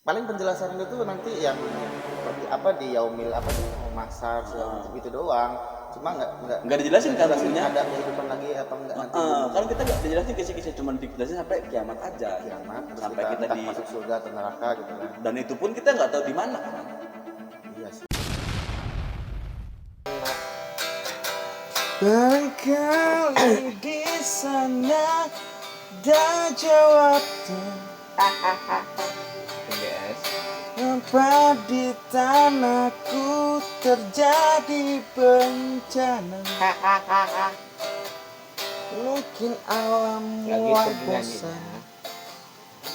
paling penjelasan itu nanti yang seperti apa di Yaumil apa tuh Masar segala macam itu doang. Cuma nggak dijelasin kan maksudnya ada kehidupan lagi apa enggak nanti. kan kita nggak dijelasin kisah-kisah, cuma dijelasin sampai kiamat aja. Kiamat, terus sampai kita entah di masuk surga atau neraka gitu kan. dan itu pun kita nggak tahu di mana kan. Iya sih. Barangkali di sana ada jawabnya. Yes. Apa di tanahku terjadi bencana? Mungkin alam mulai bosan.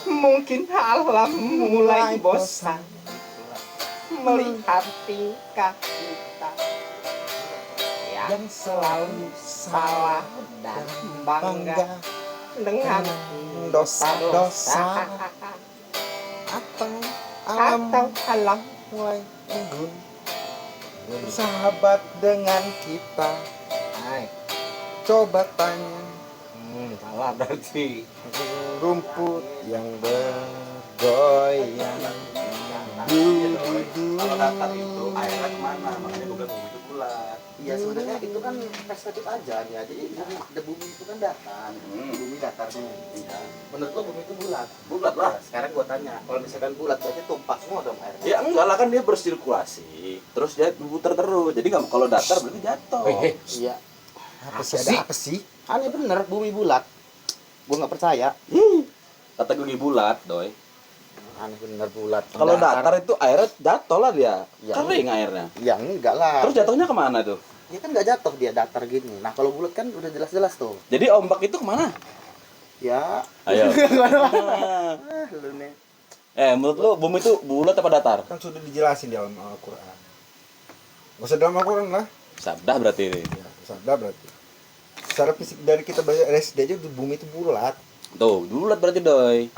Mungkin alam mulai bosan melihat tingkah kita yang selalu salah dan bangga dengan dosa-dosa Atau atau alam mulai enggun bersahabat dengan kita. Hai. Coba tanya Salah berarti. rumput yang bergoyang. Kalau datar itu airnya kemana, makanya bukan bumi itu bulat. Iya sebenarnya itu kan perspektif aja ya. Jadi bumi itu kan datar, bumi datar tuh. Iya. Menurut lo bumi itu bulat? Bulat lah. Sekarang gua tanya, kalau misalkan bulat berarti tumpah semua dong airnya. Ya enggak lah, kan dia bersirkulasi terus dia putar terus, jadi nggak, kalau datar berarti jatuh. Iya. Apa sih? Ada apa sih? Aneh bener bumi bulat. Gua nggak percaya. Kata gue bulat doi. Aneh bener bulat. Kalau datar itu airnya jatuh lah dia, Ya. kering airnya. Ya enggak lah. Terus jatuhnya kemana tuh? Ya kan nggak jatuh, dia datar gini. Nah kalau bulat kan udah jelas-jelas tuh. Jadi ombak itu kemana? Ya. Ayo. Lu nih. Menurut lu bumi itu bulat apa datar? Kan sudah dijelasin di dalam Al-Quran. Gak usah dalam Al-Quran lah. Sabda berarti ini. Ya, sabda berarti. Secara fisik dari kita belajar SD aja bumi itu bulat. Tuh, bulat berarti doi.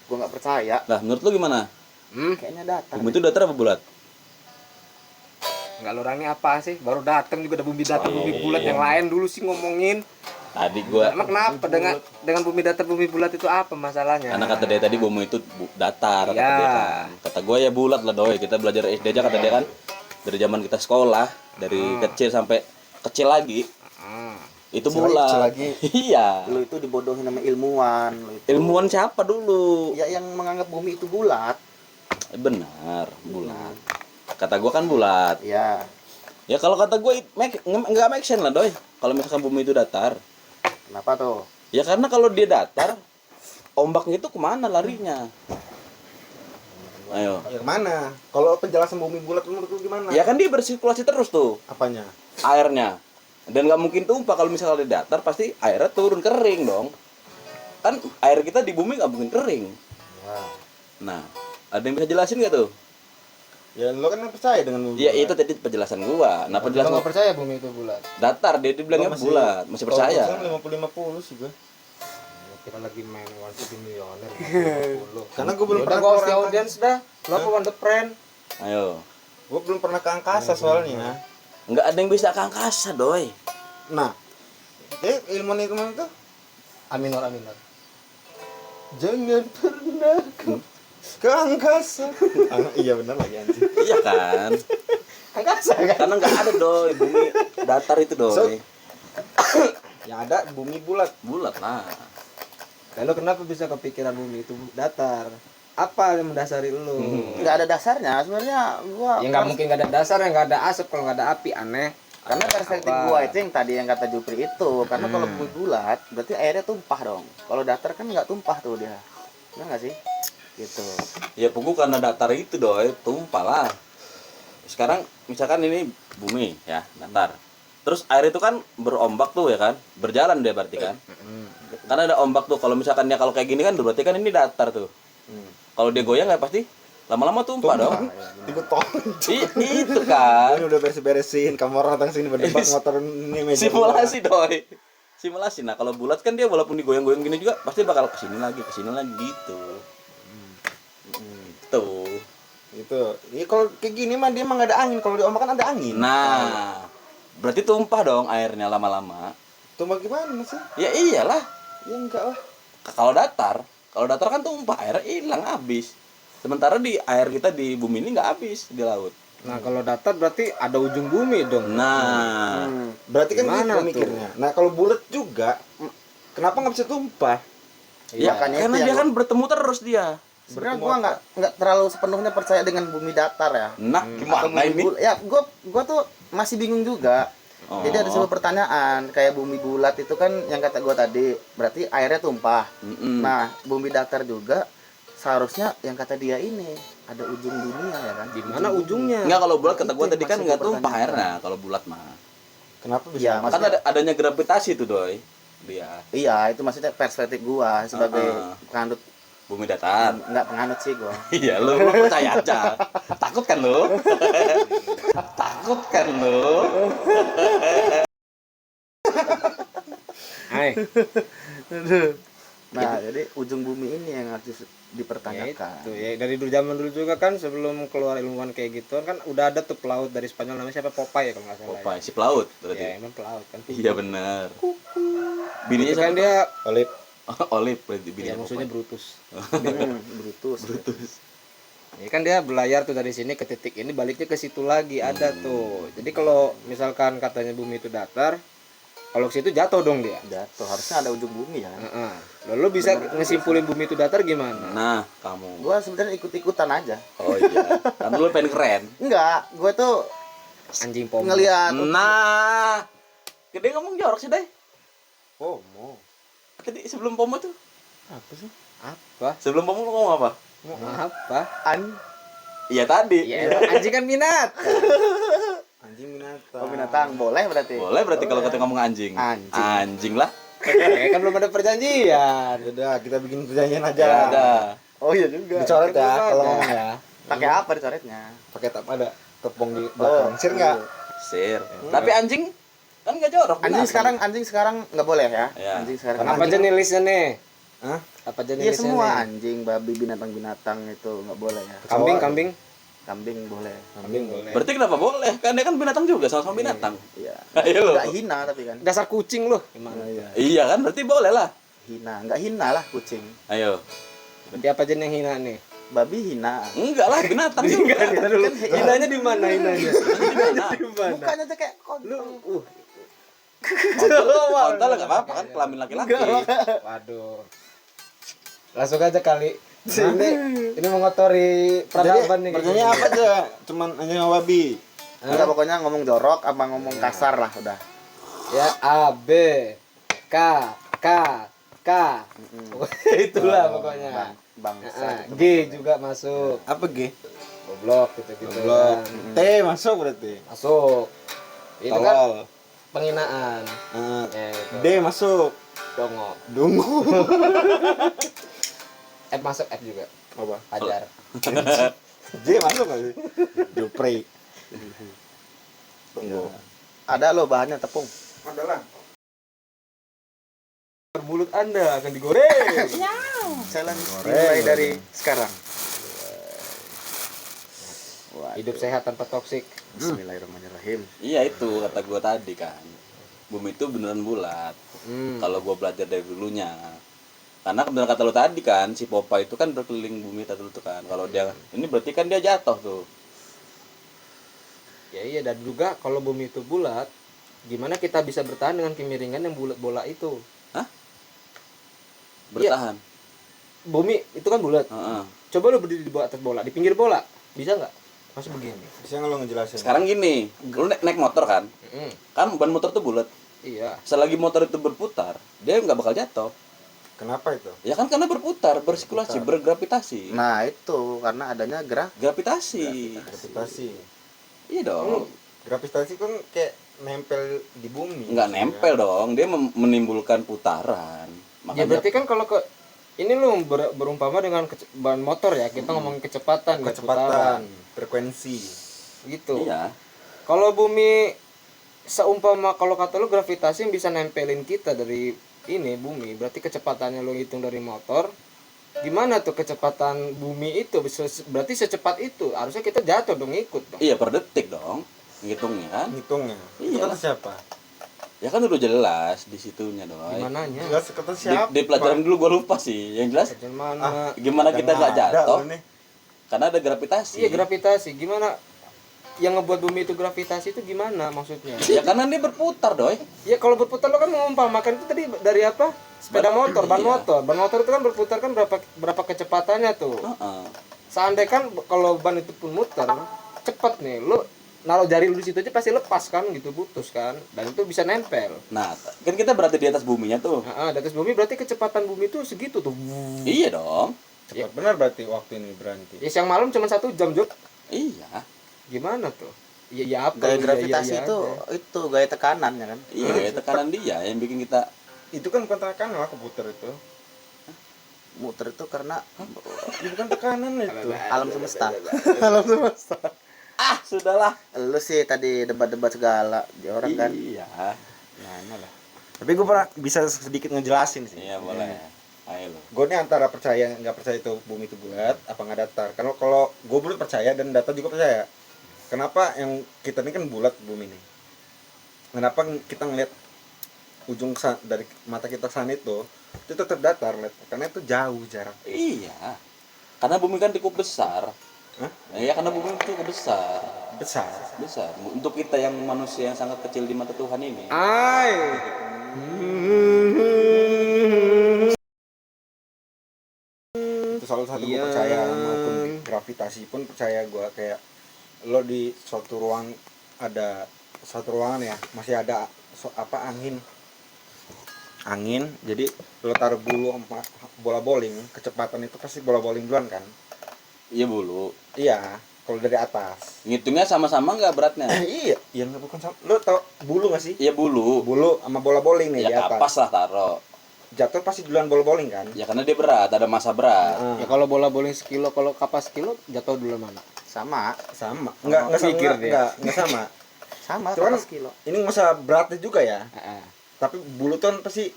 Gua nggak percaya. Nah, menurut lu gimana? Kayaknya datar. Bumi itu datar apa bulat? Enggak, lu orangnya apa sih? Baru datang juga ada bumi datar, bumi bulat. Yang lain dulu sih ngomongin. Tadi gua Emang kenapa dengan bumi datar, bumi bulat itu apa masalahnya? karena kata dia tadi bumi itu datar, kata Iya. dia kan. Kata gua ya bulat lah doi. Kita belajar SD aja kata dia kan. Dari zaman kita sekolah, dari kecil sampai kecil lagi, itu Kecil bulat. lagi. Iya. Lu itu dibodohin sama ilmuwan. Lu itu. Ilmuwan siapa dulu? Ya yang menganggap bumi itu bulat. Benar, bulat. Kata gua kan bulat. Ya. Ya kalau kata gua nggak make sense lah doi. Kalau misalkan bumi itu datar. Kenapa tuh? Ya karena kalau dia datar, ombaknya itu kemana larinya? Ayo. Ya kemana? Kalau penjelasan bumi bulat menurut lu gimana? Ya kan dia bersirkulasi terus tuh Apanya? airnya. Dan nggak mungkin tumpah kalau misalnya dia datar, pasti airnya turun kering dong. Kan air kita di bumi nggak mungkin kering. Ya. Nah, ada yang bisa jelasin nggak tuh? Ya lu kan percaya dengan bumi Ya bulat. itu tadi penjelasan gua. Nah Lu penjelasan nggak percaya bumi itu bulat? datar, dia dibilangnya bulat, masih percaya. 50-50 sih gua. Kita lagi main One City Millionaire. Karena gua belum Udah pernah gua ke host orang- audience dah. Lu apa One the Friend? Ayo. Gua belum pernah ke angkasa soalnya. Nggak ada yang bisa ke angkasa, doi. Nah, ilmuwan itu Aminor. jangan pernah ke angkasa. Iya benar lagi anjing. Iya kan? Angkasa kan? Karena nggak ada doi, bumi datar itu doi. Yang ada bumi bulat. Bulat lah. Lalu kenapa bisa kepikiran bumi itu datar? Apa yang mendasari lu? Nggak ada dasarnya sebenarnya gua. Ya nggak mungkin nggak ada dasarnya, nggak ada asap kalau nggak ada api, aneh. Karena perspektif Apa? gua itu yang tadi yang kata Jupri itu. Karena kalau bumi bulat berarti airnya tumpah dong. Kalau datar kan nggak tumpah tuh dia. Benar nggak sih? Gitu. Ya pokok karena datar itu doi, tumpah lah. Sekarang misalkan ini bumi ya, datar. Terus air itu kan berombak tuh ya kan, berjalan dia berarti kan. Karena ada ombak tuh. Kalau misalkan dia kalau kayak gini kan berarti kan ini datar tuh. Kalau dia goyang ya pasti lama-lama tumpah dong. Dibeton. Itu kan. Ini udah beres-beresin, kamu orang datang sini berdebat ngotor ini meja. Simulasi doi. Simulasi. Nah kalau bulat kan dia walaupun digoyang-goyang gini juga pasti bakal kesini lagi gitu. Tuh. Itu. Ini kalau kayak gini mah dia emang nggak ada angin. Kalau di ombak kan ada angin. Nah, berarti tumpah dong airnya lama-lama. Tumbang gimana sih? Ya iyalah. Ya enggak lah. Kalau datar kan tumpah airnya hilang habis. Sementara di air kita di bumi ini nggak habis di laut. Nah, kalau datar berarti ada ujung bumi dong. Nah, Berarti kan Gimana gitu tuh? mikirnya. Nah, kalau bulat juga kenapa nggak bisa tumpah? ya makanya karena itu dia yang kan bertemu terus dia. sebenarnya gua nggak terlalu sepenuhnya percaya dengan bumi datar ya. Nah, Atau gimana bumi ini? bulat. Ya, gua tuh masih bingung juga. Oh. Jadi ada sebuah pertanyaan, kayak bumi bulat itu kan yang kata gua tadi, berarti airnya tumpah. Mm-mm. Nah, bumi datar juga seharusnya yang kata dia ini ada ujung dunia ya kan? Di mana ujungnya? Enggak, kalau bulat kata Itu gua yang tadi kan masih nggak gua tumpah pertanyakan. airnya kalau bulat mah. Kenapa bisa? Iya, Kan maksudnya adanya gravitasi tuh doi. Dia iya, itu maksudnya perspektif gua sebagai penganut, bumi datar. enggak penganut sih gua. Iya, lu percaya aja. Takut kan lu? Takut kan lu? Hai. Nah, jadi ujung bumi ini yang harus Ya dipertanyakan. itu ya dari dulu zaman dulu juga kan sebelum keluar ilmuwan kayak gitu kan udah ada tuh pelaut dari Spanyol namanya siapa Popeye ya kalau nggak salah. Popeye, si pelaut Ya, berarti. emang pelaut kan. Iya benar. Bininya Itu kan siapa? dia Olip. Olive berarti ya bininya musuhnya Popeye. Brutus. Brutus. Brutus. Ini kan dia berlayar tuh dari sini ke titik ini baliknya ke situ lagi ada tuh. Jadi kalau misalkan katanya bumi itu datar, kalau ke situ jatuh dong dia. Jatuh, harusnya ada ujung bumi ya. Heeh. Lalu bisa ngesimpulin bumi itu datar gimana? Nah, kamu. Gua sebenarnya ikut-ikutan aja. Oh iya. Kan lu pengen keren. Enggak, gua tuh Anjing pom. ngelihat Nah, gede ngomong jorok sih, Dai. Pomo. Tadi sebelum pomo tuh. apa sih? Apa? Sebelum pomo lu ngomong apa? Mau apa? Iya tadi. Ya, anjing kan minat. Anjing binatang. Oh, binatang boleh berarti. Boleh berarti kalau kita ngomong anjing. Anjing. Anjing lah. Ya kan belum ada perjanjian. Udah, kita bikin perjanjian aja. Ya ada. Oh iya juga. Dicoret ya Kan kalau ada. ngomong ya. Pakai apa dicoretnya? Pakai ada tepung di belakang. Sir enggak? Sir. Tapi anjing kan nggak jorok. Anjing sekarang nggak boleh ya? Ya. Anjing sekarang. Apa Anjing- jenisnya nih? Hah? Apa Iya jenisnya semua nih? anjing, babi, binatang-binatang itu nggak boleh ya. Kambing, Kecoa. kambing. Kambing boleh. Kambing boleh. Berarti kenapa boleh? Kan dia kan binatang juga, sama-sama binatang. Iya. Ayo lo. Nggak hina tapi kan. Dasar kucing loh. Gimana? Iya. Iya kan, berarti boleh lah. Hina, nggak hina lah kucing. Ayo. Berarti apa jenis yang hina nih? Babi hina. Enggak lah, binatang juga. Kita dulu. Kan Hinanya di mana hinanya? Gimana? Di mana? Mukanya aja kayak Lu Kontol nggak apa-apa kan, kelamin laki-laki. waduh. Langsung aja kali. Ini mengotori peradaban nih. Perjanjiannya apa aja? Cuman anjing sama babi. Enggak, pokoknya ngomong jorok apa ngomong kasar lah udah. Ya A B K K K. Itulah pokoknya. Bangsa. G juga masuk. Apa G? Goblok gitu-gitu. Goblok. kan. T masuk berarti. Masuk. Itu kan Tolol. penghinaan. Eh, Ya, itu. D masuk. Dongo. Dungu. F masuk F juga. Apa? Hajar. J masuk nggak sih? Jupri. Tunggu. Ada loh bahannya tepung. Adalah. Mulut Anda akan digoreng. Challenge Goreng, dimulai goreng. dari sekarang. Wah, Hidup sehat tanpa toksik. Bismillahirrahmanirrahim. Iya itu kata gua tadi kan. Bumi itu beneran bulat. Kalau gua belajar dari dulunya. Karena benar kata lo tadi kan, si Popeye itu kan berkeliling bumi tadi itu kan. Kalau dia ini berarti kan dia jatuh tuh. Ya iya dan juga kalau bumi itu bulat, gimana kita bisa bertahan dengan kemiringan yang bulat bola itu? Bertahan. Bumi itu kan bulat. Heeh. Coba lu berdiri di bawah atas bola, di pinggir bola, bisa nggak? Masih begini. Bisa nggak lo ngejelasin? Sekarang gini, lu naik motor kan? Mm, Kan ban motor tuh bulat. iya. Selagi motor itu berputar, dia nggak bakal jatuh. Kenapa itu? Ya kan karena berputar, bersirkulasi, bergravitasi. Nah, itu karena adanya Gravitasi. Gravitasi. Iya dong. Gravitasi kan kayak nempel di bumi. Nggak nempel dong, dia menimbulkan putaran. Ya Makanya berarti kan kalau ke ini lu berumpama dengan ban motor ya, kita ngomongin kecepatan, nggak Kecepatan, putaran. frekuensi. Gitu. iya. Kalau bumi seumpama kalau kata lu gravitasi yang bisa nempelin kita dari ini bumi, berarti kecepatannya lu hitung dari motor. Gimana tuh kecepatan bumi itu? Berarti secepat itu. Harusnya kita jatuh dong ikut dong. Iya per detik dong, ngitungnya kan? Ngitungnya. Itu Iya. kata siapa? Ya kan udah jelas di situnya dong. Gimananya? Jelas kata siapa? Di pelajaran dulu gua lupa sih. Yang jelas Mana? gimana kita nggak Ada jatuh. lu nih. Karena ada gravitasi. Iya, gravitasi. Gimana yang ngebuat bumi itu gravitasi itu gimana maksudnya? Ya karena dia berputar, Doi. Ya kalau berputar lo kan mengumpamakan itu tadi dari apa? Sepeda motor, ban Iya. motor. Ban motor itu kan berputar kan berapa kecepatannya tuh. Heeh. Seandainya kan kalau ban itu pun muter, cepat nih. Lo naruh jari lu di situ aja pasti lepas kan gitu, putus kan. Dan itu bisa nempel. Nah, kan kita berada di atas buminya tuh. Di atas bumi berarti kecepatan bumi itu segitu tuh. Iya dong. Cepat benar berarti waktu ini berhenti. Ya siang malam cuma 1 jam, Jok. Iya. Gimana tuh? Ya apa? Gaya Iya, gravitasi iya, itu aja. itu gaya tekanan ya kan. Iya, kayak tekanan dia yang bikin kita Itu kan bukan tekanan lah komputer itu. Muter itu karena Itu bukan tekanan itu. alam semesta. Alam semesta. sudahlah. Lu sih tadi debat-debat segala di orang kan. Iya. Mana lah. Tapi gue pernah bisa sedikit ngejelasin sih. Iya, boleh. Ayo lo. Gue nih antara percaya nggak percaya itu bumi itu bulat apa nggak datar. Kalau gue bulat percaya dan datar juga percaya. Kenapa yang kita ini kan bulat bumi ini? Kenapa kita ngeliat ujung dari mata kita sana itu tetap datar, lihat. Karena itu jauh jarak. Iya. Karena bumi kan cukup besar. Hah? Iya, karena bumi cukup besar. Besar. Besar. Untuk kita yang manusia yang sangat kecil di mata Tuhan ini. Itu salah satu gue Iya. percaya maupun gravitasi pun percaya gue kayak lo di suatu ruang ada suatu ruangan ya masih ada angin jadi lo taruh bulu sama bola bowling kecepatan itu pasti bola bowling duluan kan Iya, bulu. iya kalau dari atas Ngitungnya sama-sama nggak beratnya? iya iya nggak bukan sama lo tau bulu nggak sih Iya, bulu. bulu sama bola bowling nih Ya di atas kapas lah taro. jatuh pasti duluan bola bowling kan Ya karena dia berat, ada masa berat. Nah, Ya kalau bola bowling sekilo, kalau kapas sekilo jatuh dulu mana? Sama. sama nggak Mikir sama dia. nggak sama Sama Cuman- 100 kilo. ini masa beratnya juga ya Heeh. tapi bulu tuh kan pasti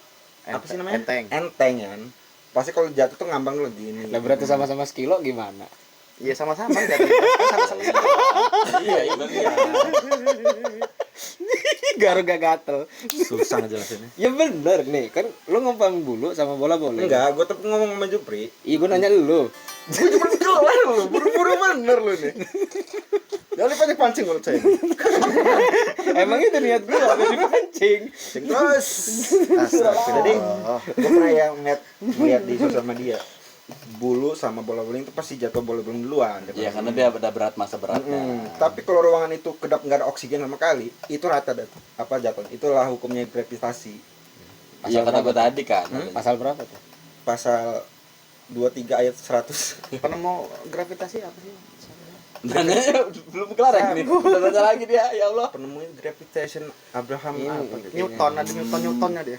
apa sih namanya Enteng. enteng kan pasti kalau jatuh tuh ngambang dulu gini Lah berarti sama-sama sekilo gimana? Iya sama-sama jadi sama-sama kilo. Iya, iya benar. Garu gak gatel. susah ngejelasinnya Ya bener nih, kan lu ngumpang bulu sama bola bowling. enggak gue tetep ngomong sama Jupri Iya, gue nanya lu. lu buru-buru bener lu nih jangan dipancing menurut saya Emang itu niat gue habis dipancing. terus jadi gue pernah ya ngeliat di sosial media bulu sama bola bowling itu pasti jatuh bola bowling duluan Iya, karena dia ada berat masa beratnya. tapi kalau ruangan itu kedap nggak ada oksigen sama kali itu rata apa jatuh itulah hukumnya gravitasi Iya, kata gue tadi kan. Pasal berapa tuh? pasal 23 ayat 100 Penemu gravitasi apa sih? Nanya belum kelar ya ini. Udah nanya lagi dia, ya Allah. penemu gravitation Abraham Ini, apa gitu. Newton, ada Newtonnya dia.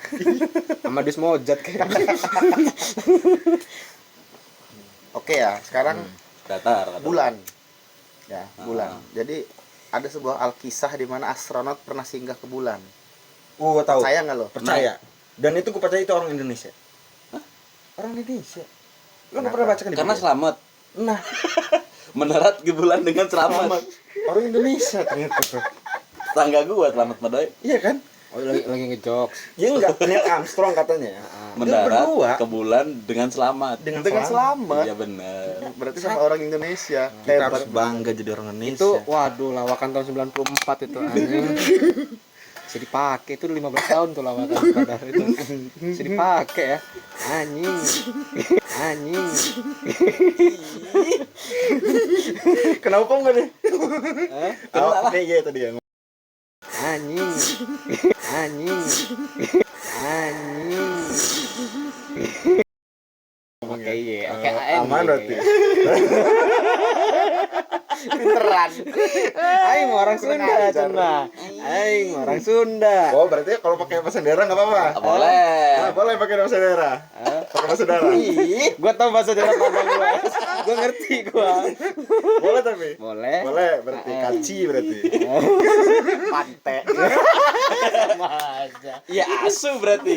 Amadus Mojat kayak. Oke ya, sekarang Datar. kata. bulan. Ya, bulan. Ah. Jadi ada sebuah alkisah di mana astronot pernah singgah ke bulan. Gue tahu Percaya nggak lo? percaya dan itu gue percaya itu orang Indonesia orang Indonesia lo nggak pernah baca kan di Karena buku? selamat. nah Mendarat ke bulan dengan selamat. orang Indonesia ternyata tuh Tangga gua selamat Madoy. iya kan Oh, lagi ngejokes. ya enggak Neil Armstrong katanya Mendarat berdua. ke bulan dengan selamat. dengan selamat. Iya benar. Berarti sama orang Indonesia. kita harus bangga jadi orang Indonesia Itu waduh lawakan tahun 94 itu anjing. Bisa dipakai itu 15 tahun tuh lawakan padahal itu. Bisa dipakai ya. Anjing. Anjing. kenapa enggak nih Hah? oh, iya tadi ya Anjing. Anjing. Anjing. Oke, iya. Oke, aman berarti Pinteran. Aing orang Sunda, Cuna. Aing orang Sunda. oh berarti kalau pakai bahasa daerah nggak apa-apa Boleh. nah, boleh pakai bahasa daerah pakai bahasa daerah Ih, gua tahu bahasa daerah Padang gua. Gua ngerti gua. boleh tapi Boleh. boleh berarti kaci berarti Pante. Masa. Iya asu berarti.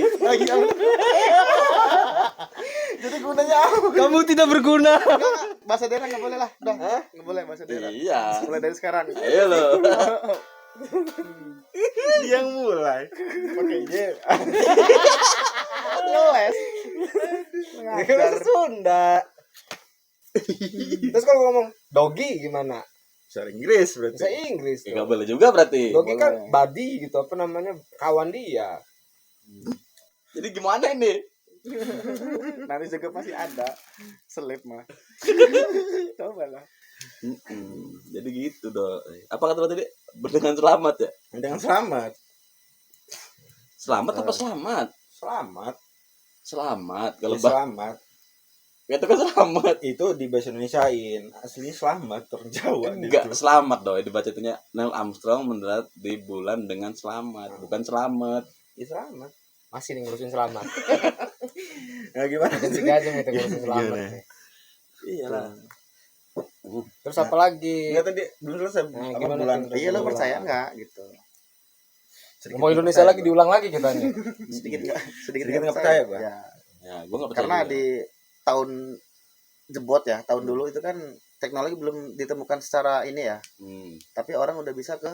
Jadi gunanya apa? Kamu tidak berguna. Bahasa daerah nggak boleh lah. Udah. Nggak boleh bahasa daerah. Iya. Mulai dari sekarang. Ayo lo. dia yang mulai pakai je Ngeles. Bahasa Sunda. Terus kalau ngomong doggy gimana? Bahasa Inggris Bisa berarti. Inggris. Ya, tuh. nggak boleh juga berarti. Doggy kan Boleh. buddy gitu, apa namanya, kawan dia. Jadi gimana ini? Nanti juga pasti ada selip mah. Coba lah. Jadi gitu dong. Apa kata lo tadi? Dengan selamat ya? Dengan selamat. Selamat apa selamat? Selamat. Selamat. Kalau Ya, selamat. itu kan selamat. Itu di bahasa Indonesiain. Aslinya selamat orang Jawa Enggak, gitu. selamat dong. Dibaca itunya Neil Armstrong mendarat di bulan dengan selamat, bukan selamat. Ya selamat. Masih nih ngurusin selamat. Nah, gimana? Agensi gajah itu ngurusin selamat. Gimana? nih. Iyalah. Terus apa lagi? Enggak tadi belum selesai. Nah, Apa, gimana bulan tuh? Iya lo Bulan. percaya nggak gitu? sedikit Mau nggak Indonesia percaya lagi gua. diulang lagi kita nih. Sedikit nggak Sedikit nggak percaya gua. Ya. Ya, gua enggak percaya. Karena juga. di tahun jebot ya, tahun dulu itu kan teknologi belum ditemukan secara ini ya, Hmm. tapi orang udah bisa ke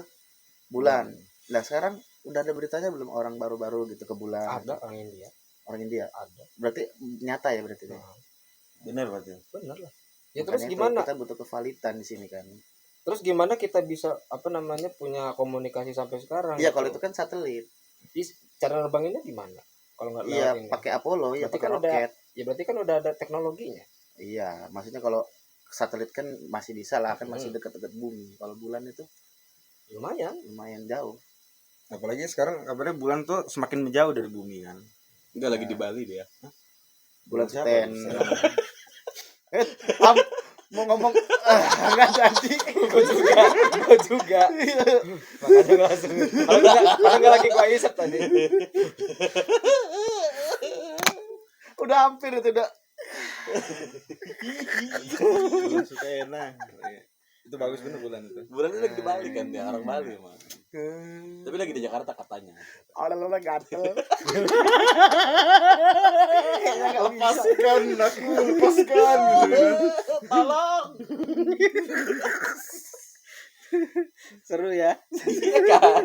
bulan. Nah sekarang udah ada beritanya belum orang baru-baru gitu ke bulan? Ada orang India. Orang India. Ada. Berarti nyata ya berarti deh. Benar berarti. Bener lah. Ya terus Makanya itu gimana? kita butuh kevalitan di sini kan. Terus gimana kita bisa apa namanya punya komunikasi sampai sekarang? Iya gitu? kalau itu kan satelit. Cara nerbanginnya gimana? Kalau nggak Iya lewat ini. pakai Apollo ya Berarti pakai kan udah- roket. Ya berarti kan udah ada teknologinya. Iya maksudnya kalau satelit kan masih bisa lah kan masih Hmm. dekat-dekat bumi. Kalau bulan itu Lumayan. lumayan jauh. Apalagi sekarang kabarnya bulan tuh semakin menjauh dari bumi kan. Enggak lagi di Bali dia. Bulan Siapa? Sten. Mau ngomong enggak jadi. Gue juga. Makanya langsung. Kalau nggak lagi gua isep tadi. Udah hampir itu udah. Bulan Sukena. Itu bagus bener bulan itu. Bulan ini lagi di Bali kan dia, orang Bali emang. Tapi lagi di Jakarta katanya. Orang orang gatel. Lepaskan aku, lepaskan. Tolong. Seru ya. Iya kan?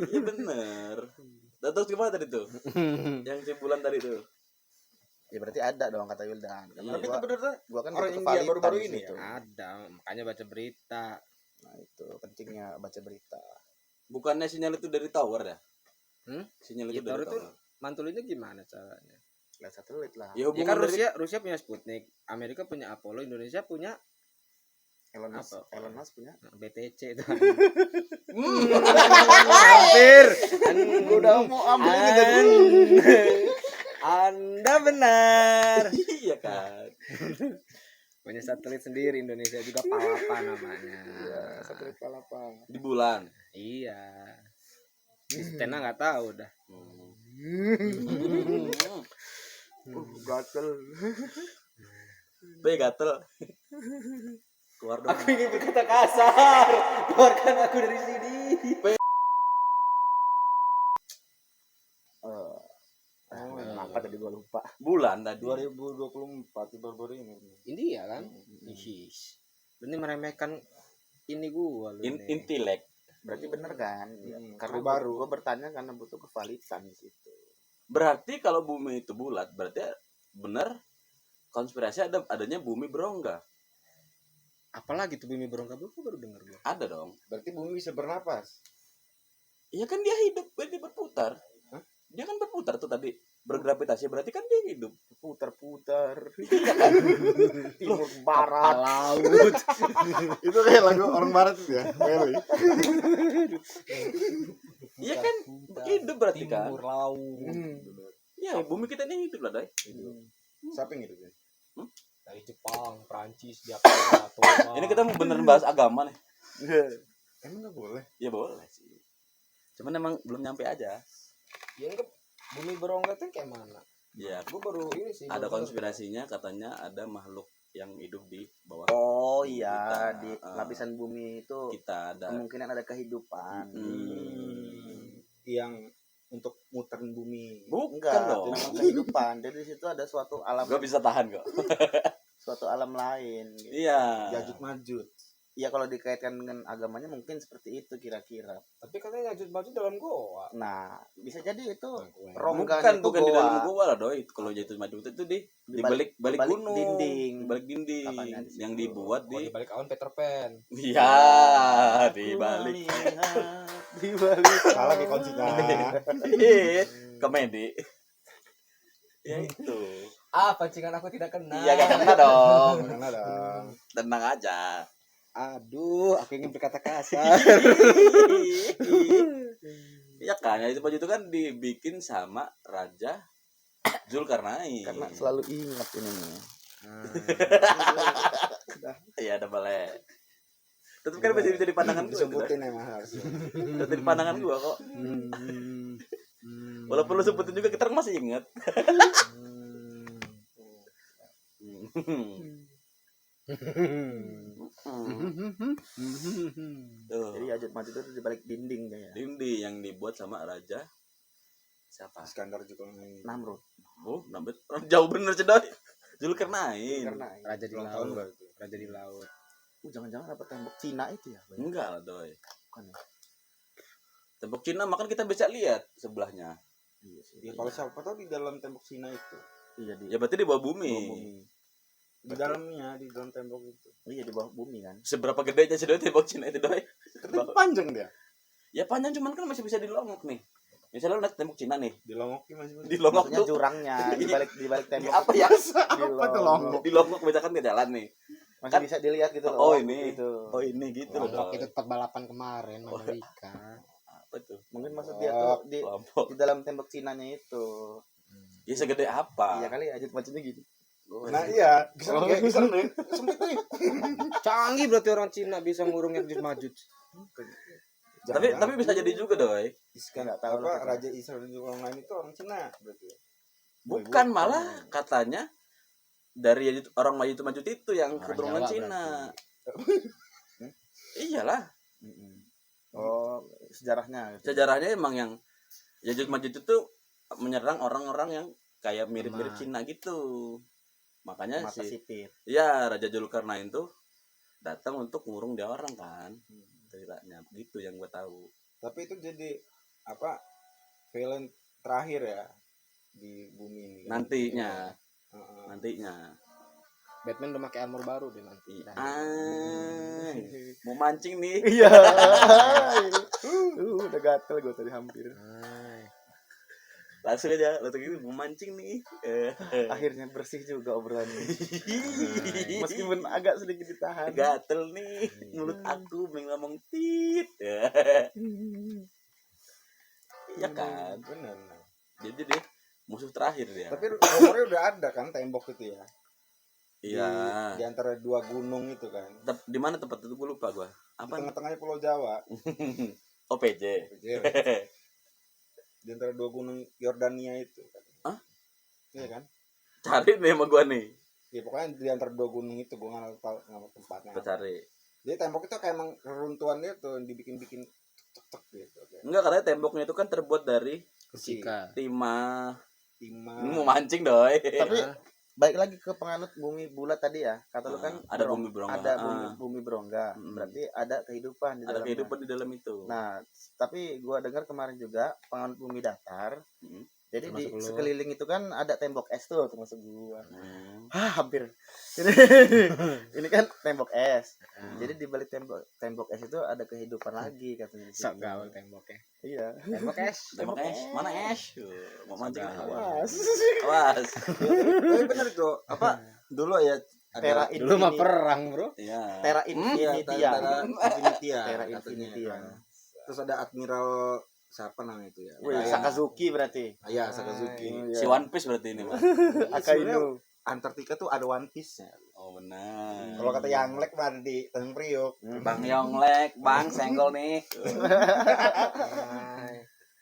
Iya bener. Terus gimana tadi tuh? Yang si bulan tadi tuh. Ya berarti ada dong kata Wildan. Karena Tapi itu bener tuh gua kan orang butuh India kevalitan baru-baru di ini situ. ya? Ada, makanya baca berita. Nah itu pentingnya baca berita. Bukannya sinyal itu dari tower ya? Sinyal itu Ya, dari tower itu tower. mantulinnya gimana caranya? Lihat satelit lah. Ya Ya kan hubungan dari Rusia punya Sputnik, Amerika punya Apollo, Indonesia punya Elon Musk, apa? Elon Musk punya. BTC itu. Hampir. Gua udah mau ambil ini dari Anda benar. iya kan. Punya satelit sendiri, Indonesia juga Palapa namanya. satelit palapa. Di bulan. Iya. Stena nggak tahu dah. Gatel. Be gatel. Keluar dong. Aku ingin berkata kasar. Keluarkan aku dari sini. Apa tadi gua lupa. Bulan tadi. 2024 baru-baru ini. India kan? Ish. Berarti meremehkan ini gua lu nih. Intelek. Berarti bener kan? Ya, karena baru. gua bertanya karena butuh kevalitan di situ. Berarti kalau bumi itu bulat, berarti benar konspirasi adanya bumi berongga. Apalagi tuh bumi berongga baru denger gua. Ada dong. Berarti bumi bisa bernapas. Iya kan dia hidup, dia berputar. Hah? Dia kan berputar tuh tadi, bergravitasi, berarti kan dia hidup. Putar-putar. Timur barat. Laut. Itu kayak lagu orang barat itu ya. Meli. Iya kan hidup berarti kan. Timur laut. Iya, bumi kita ini hidup lah, Dai. Siapa yang gitu ya? Dari Jepang, Prancis, Jakarta. Ini kita mau beneran bahas agama nih. Emang nggak boleh? Ya boleh sih. Cuman emang belum nyampe aja. Ya enggak, bumi berongga tuh kayak mana? Ya, Gua baru ini sih. ada baru konspirasinya katanya ada makhluk yang hidup di bawah Oh iya, Kita, di lapisan bumi itu kita ada. kemungkinan ada kehidupan. Yang untuk muterin bumi. Bukan Enggak, dong. memang kehidupan. Jadi di situ ada suatu alam Gua bisa tahan kok. suatu alam lain gitu. Iya. Yajud Majud. ya kalau dikaitkan dengan agamanya mungkin seperti itu kira-kira. Tapi katanya Yajud Majud dalam goa. Nah, bisa jadi itu bukan rongganya itu bukan di dalam goa. gua lah doi. Kalau Yajud Majud itu di balik balik gunung, dinding. di balik dinding Katanya di situ. yang dibuat Oh, di di balik awan Peter Pan. iya di Aku balik melihat di balik. Salah kayak kuncinya. komedi ya itu. Pancingan aku tidak kena. Iya gak kena dong. Mana dong? Tenang aja. Aduh, aku ingin berkata kasar. Iya kan, ya itu baju itu kan dibikin sama Raja Zulkarnain. Karena selalu ingat ini nih. Iya ada boleh. Tetap kan masih bisa di pandangan gua. Disebutin emang harus. Tetap di pandangan gua kok. Walaupun lu sebutin juga kita masih ingat. Tuh. Jadi Yajud Majud itu di balik dinding kayaknya. Dindi yang dibuat sama Raja siapa? Iskandar juga main. Namrud. Oh, nambet jauh bener cedoy. Zulkarnain. Karena Raja di Ulang tahun laut. berarti. Raja di laut. jangan-jangan dapat tembok Cina itu ya? Bang? Enggak lah, doy. Bukan ya? Tembok Cina makan kita bisa lihat sebelahnya. Iya sih. Ya kalau siapa tahu di dalam tembok Cina itu. Iya di Ya berarti di bawah bawah bumi. bumi. Di dalamnya, di dalam tembok itu. Iya di bawah bumi kan. Seberapa gedenya sih doy tembok Cina itu doy? Tapi panjang dia. Ya panjang cuman kan masih bisa dilongok nih. Misalnya lu naik tembok Cina nih, Dilongokin masih. dilongok Maksudnya tuh jurangnya di balik tembok. apa ya? Apa tuh longok? Dilongok misalkan ke jalan nih. Masih Kan- bisa dilihat gitu Oh, loh. ini. Gitu. Oh ini gitu loh. Lombok Doy. itu tempat balapan kemarin Mandalika. Apa tuh? Mungkin maksud dia tuh Lombok. di dalam tembok Cinanya itu. Ya segede apa? Iya kali Yajud Majudnya gitu. Nah iya, bisa kayak bisa nih. Sempit nih. Canggih berarti orang Cina bisa ngurung Yajud Majud. Tapi bisa jadi juga doy. Nggak tahu apa lah. Raja Israel di orang lain itu orang Cina berarti. Bukan malah katanya dari orang Majut itu yang Orang keturunan Jawa Cina. Hmm? Iyalah, Mm-mm. Oh, sejarahnya gitu. sejarahnya emang yang Yajud Majud itu menyerang orang-orang yang kayak mirip-mirip Sama. Cina gitu. Makanya Mata si sipit. ya Raja Zulkarnain tuh datang untuk ngurung dia orang kan. Ceritanya gitu yang gue tahu. Tapi itu jadi apa? Villain terakhir ya di bumi ini. kan? Nantinya, Heeh. nantinya. Batman udah pakai armor baru deh nanti. Ah, mau mancing nih. Iya. Udah gatel gue tadi hampir. Langsung aja, langsung gitu mau mancing nih. Akhirnya bersih juga obrolannya. Meskipun agak sedikit ditahan. Gatel nih mulut aku pengen ngomong tit. Iya kan, Benar. jadi dia musuh terakhir dia. Tapi rumornya udah ada kan tembok itu ya. Iya. Di antara dua gunung itu kan. Di mana tempat itu gue lupa gua. Di Apa? tengah-tengahnya Pulau Jawa. OPJ. Di antara dua gunung Yordania itu kan. Hah? Iya kan? Cari nih sama gua nih. Ya pokoknya di antara dua gunung itu gua nggak tahu nama tempatnya. Kita apa. cari. Jadi tembok itu kayak emang reruntuhannya tuh dibikin-bikin cek gitu. Kayak Enggak, katanya temboknya itu kan terbuat dari besi, timah. timah. Ini mau mancing doi. Tapi balik lagi ke penganut bumi bulat tadi ya. Kata lu kan ada bumi berongga. Ada bumi berongga. Mm. Berarti ada kehidupan di Ada dalamnya. kehidupan di dalam itu. Nah, tapi gua dengar kemarin juga penganut bumi datar. Hmm. Jadi di Termasuk lu. sekeliling itu kan ada tembok es tuh termasuk gua. Hmm. Hampir. Ini kan tembok es. Jadi di balik tembok es itu ada kehidupan lagi katanya. di situ. Sok gaul temboknya. Iya. Tembok es. Tembok es, mana es? Mau mancing Sabar. awas. Awas. Awas. Tapi bener tuh, apa dulu ya Tera ada Dulu mah Infinity. perang, Bro. Iya. Tera Iya, Infinitia. Tera Infinitia. Tera katanya Infinitia. kan. Terus ada Admiral siapa namanya itu ya? Wih, Kayak- Sakazuki berarti. Ah, iya, Sakazuki. Oh, iya. Si One Piece berarti ini, Mas. Akainu. Antartika tuh ada One Piece-nya. Oh, benar. Kalau kata Yanglek mah ada di Tanjung Priok. Bang Yonglek, Bang senggol nih.